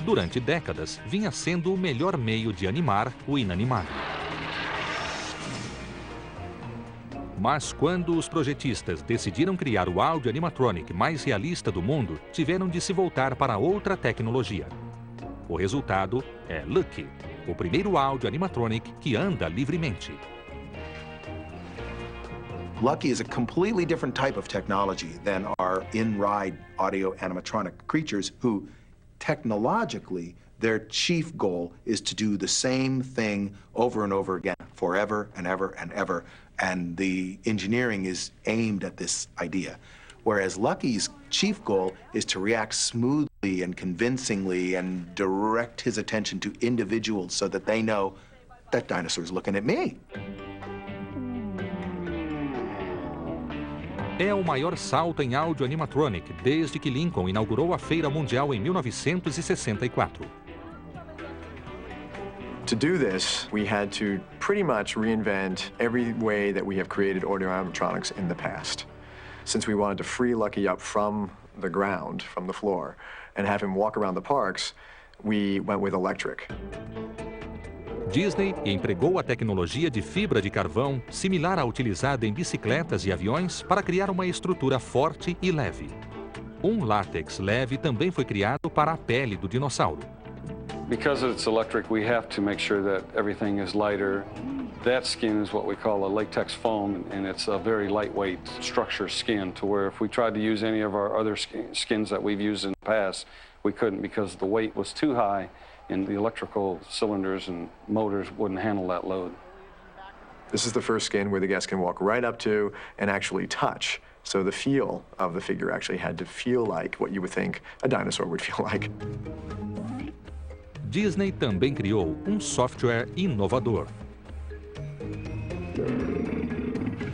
Durante décadas, vinha sendo o melhor meio de animar o inanimado. Mas quando os projetistas decidiram criar o áudio animatronic mais realista do mundo, tiveram de se voltar para outra tecnologia. O resultado é Lucky, o primeiro áudio animatronic que anda livremente. Lucky is a completely different type of technology than our in-ride audio animatronic creatures who, technologically, their chief goal is to do the same thing over and over again, forever and ever and ever. And the engineering is aimed at this idea. Whereas Lucky's chief goal is to react smoothly and convincingly and direct his attention to individuals so that they know that dinosaur's looking at me. É o maior salto em áudio animatronic desde que Lincoln inaugurou a Feira Mundial em 1964. To do this, we had to pretty much reinvent every way that we have created audio animatronics in the past. Since we wanted to free Lucky up from the ground, from the floor, and have him walk around the parks, we went with electric. Disney empregou a tecnologia de fibra de carvão, similar à utilizada em bicicletas e aviões, para criar uma estrutura forte e leve. Um látex leve também foi criado para a pele do dinossauro. Because it's electric, we have to make sure that everything is lighter. That skin is what we call a latex foam, and it's a very lightweight structure skin, to where if we tried to use any of our other skins that we've used in the past, we couldn't because the weight was too high and the electrical cylinders and motors wouldn't handle that load. This is the first skin where the guest can walk right up to and actually touch. So the feel of the figure actually had to feel like what you would think a dinosaur would feel like. Disney também criou software inovador.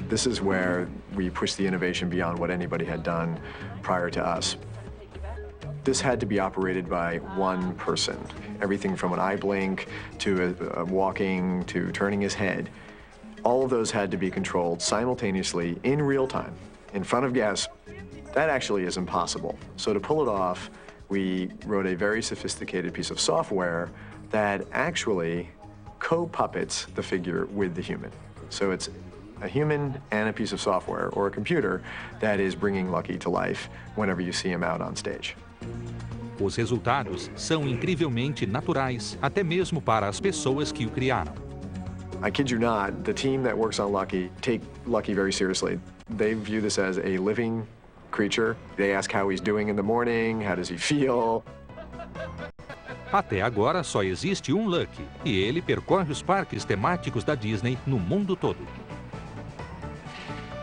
This is where we pushed the innovation beyond what anybody had done prior to us. This had to be operated by one person. Everything from an eye blink to walking to turning his head. All of those had to be controlled simultaneously in real time in front of guests. That actually is impossible. So to pull it off, we wrote a very sophisticated piece of software that actually co-puppets the figure with the human. So it's a human and a piece of software or a computer that is bringing Lucky to life whenever you see him out on stage. Os resultados são incrivelmente naturais, até mesmo para as pessoas que o criaram. I kid you not, the team that works on Lucky take Lucky very seriously. They view this as a living creature. They ask how he's doing in the morning, how does he feel. Até agora só existe um Lucky, e ele percorre os parques temáticos da Disney no mundo todo.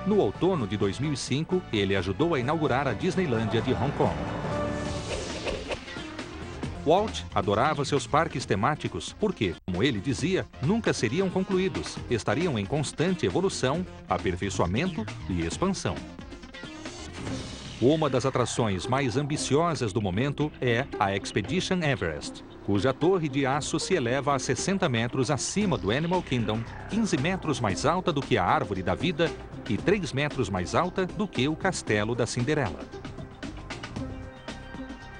No outono de 2005, ele ajudou a inaugurar a Disneylândia de Hong Kong. Walt adorava seus parques temáticos porque, como ele dizia, nunca seriam concluídos, estariam em constante evolução, aperfeiçoamento e expansão. Uma das atrações mais ambiciosas do momento é a Expedition Everest, cuja torre de aço se eleva a 60 metros acima do Animal Kingdom, 15 metros mais alta do que a Árvore da Vida e 3 metros mais alta do que o Castelo da Cinderela.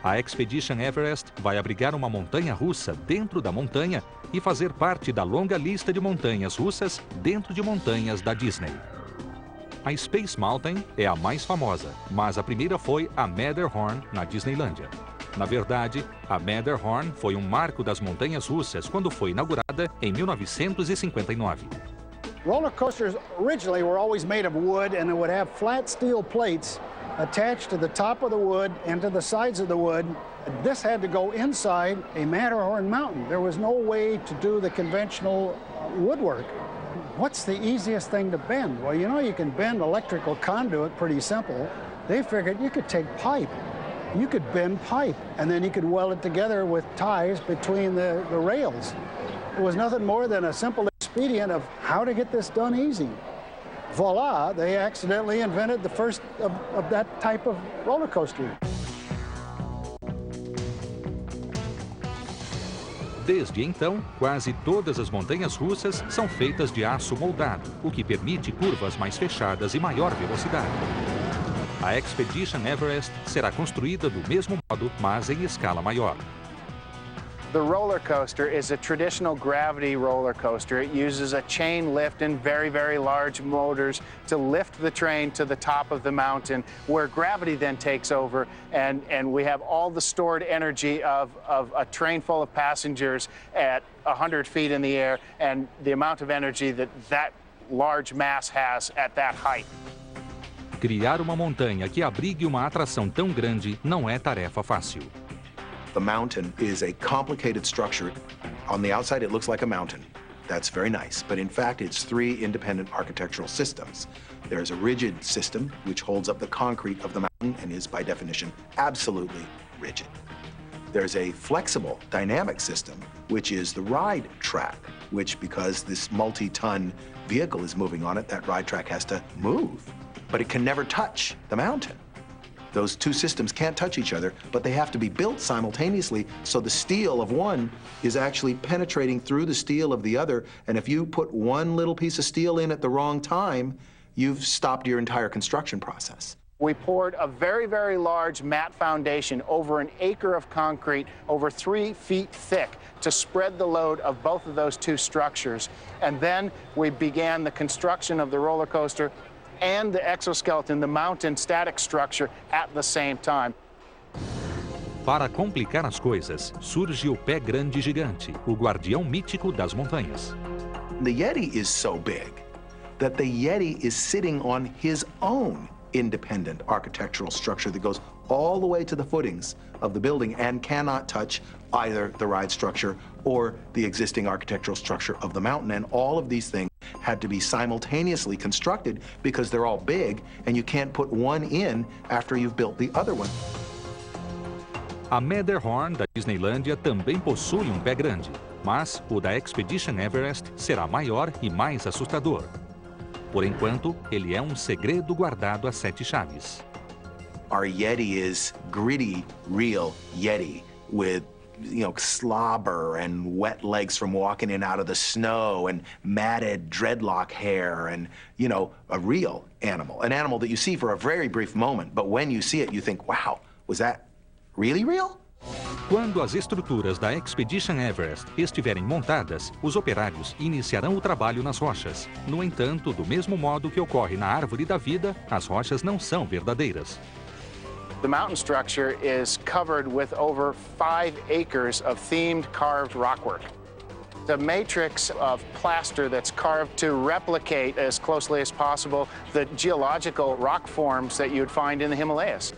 A Expedition Everest vai abrigar uma montanha-russa dentro da montanha e fazer parte da longa lista de montanhas russas dentro de montanhas da Disney. A Space Mountain é a mais famosa, mas a primeira foi a Matterhorn na Disneylândia. Na verdade, a Matterhorn foi um marco das montanhas russas quando foi inaugurada em 1959. Roller coasters originally were always made of wood, and it would have flat steel plates attached to the top of the wood and to the sides of the wood. This had to go inside a Matterhorn mountain. There was no way to do the conventional woodwork. What's the easiest thing to bend? Well, you know, you can bend electrical conduit pretty simple. They figured you could take pipe. You could bend pipe, and then you could weld it together with ties between the rails. It was nothing more than a simple expedient of how to get this done easy. Voila, they accidentally invented the first of that type of roller coaster. Desde então, quase todas as montanhas russas são feitas de aço moldado, o que permite curvas mais fechadas e maior velocidade. A Expedition Everest será construída do mesmo modo, mas em escala maior. The roller coaster is a traditional gravity roller coaster. It uses a chain lift and very, very large motors to lift the train to the top of the mountain, where gravity then takes over, and we have all the stored energy of a train full of passengers at 100 feet in the air, and the amount of energy that large mass has at that height. Criar uma montanha que abrigue uma atração tão grande não é tarefa fácil. The mountain is a complicated structure. On the outside, it looks like a mountain. That's very nice, but in fact, it's 3 independent architectural systems. There's a rigid system, which holds up the concrete of the mountain and is, by definition, absolutely rigid. There's a flexible, dynamic system, which is the ride track, which, because this multi-ton vehicle is moving on it, that ride track has to move. But it can never touch the mountain. Those 2 systems can't touch each other, but they have to be built simultaneously, so the steel of one is actually penetrating through the steel of the other, and if you put one little piece of steel in at the wrong time, you've stopped your entire construction process. We poured a very, very large mat foundation over an acre of concrete over 3 feet thick to spread the load of both of those 2 structures. And then we began the construction of the roller coaster and the exoskeleton, the mountain static structure, at the same time. Para complicar as coisas, surge o Pé Grande Gigante, o guardião mítico das montanhas. The Yeti is so big that the Yeti is sitting on his own independent architectural structure that goes all the way to the footings of the building and cannot touch either the ride structure or the existing architectural structure of the mountain. And all of these things had to be simultaneously constructed because they're all big and you can't put one in after you've built the other one. A Matterhorn da Disneylândia também possui um pé grande, mas o da Expedition Everest será maior e mais assustador. Por enquanto, ele é um segredo guardado a 7 chaves. Our Yeti is gritty, real Yeti with slobber and wet legs from walking in out of the snow and matted dreadlock hair and, a real animal. An animal that you see for a very brief moment, but when you see it, you think, wow, was that really real? Quando as estruturas da Expedition Everest estiverem montadas, os operários iniciarão o trabalho nas rochas. No entanto, do mesmo modo que ocorre na Árvore da Vida, as rochas não são verdadeiras. The mountain structure is covered with over 5 acres of themed carved rockwork. The matrix of plaster that's carved to replicate as closely as possible the geological rock forms that you'd find in the Himalayas.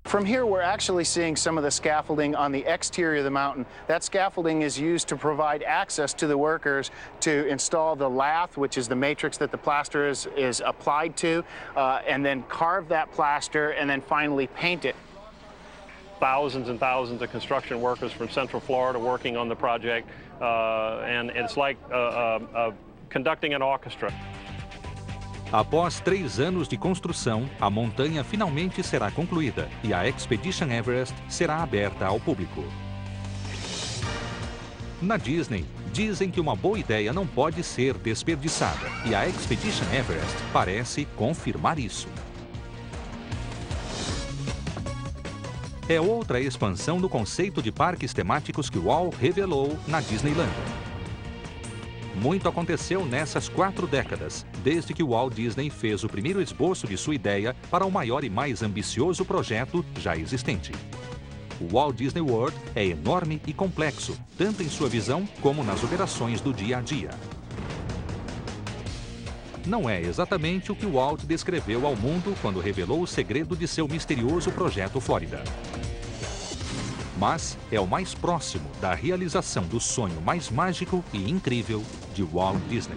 From here, we're actually seeing some of the scaffolding on the exterior of the mountain. That scaffolding is used to provide access to the workers to install the lath, which is the matrix that the plaster is applied to, and then carve that plaster and then finally paint it. Thousands and thousands of construction workers from Central Florida working on the project, and it's like conducting an orchestra. Após 3 anos de construção, a montanha finalmente será concluída e a Expedition Everest será aberta ao público. Na Disney, dizem que uma boa ideia não pode ser desperdiçada, e a Expedition Everest parece confirmar isso. É outra expansão do conceito de parques temáticos que o Walt revelou na Disneyland. Muito aconteceu nessas 4 décadas, desde que o Walt Disney fez o primeiro esboço de sua ideia para o maior e mais ambicioso projeto já existente. O Walt Disney World é enorme e complexo, tanto em sua visão como nas operações do dia a dia. Não é exatamente o que o Walt descreveu ao mundo quando revelou o segredo de seu misterioso projeto Flórida. Mas é o mais próximo da realização do sonho mais mágico e incrível de Walt Disney.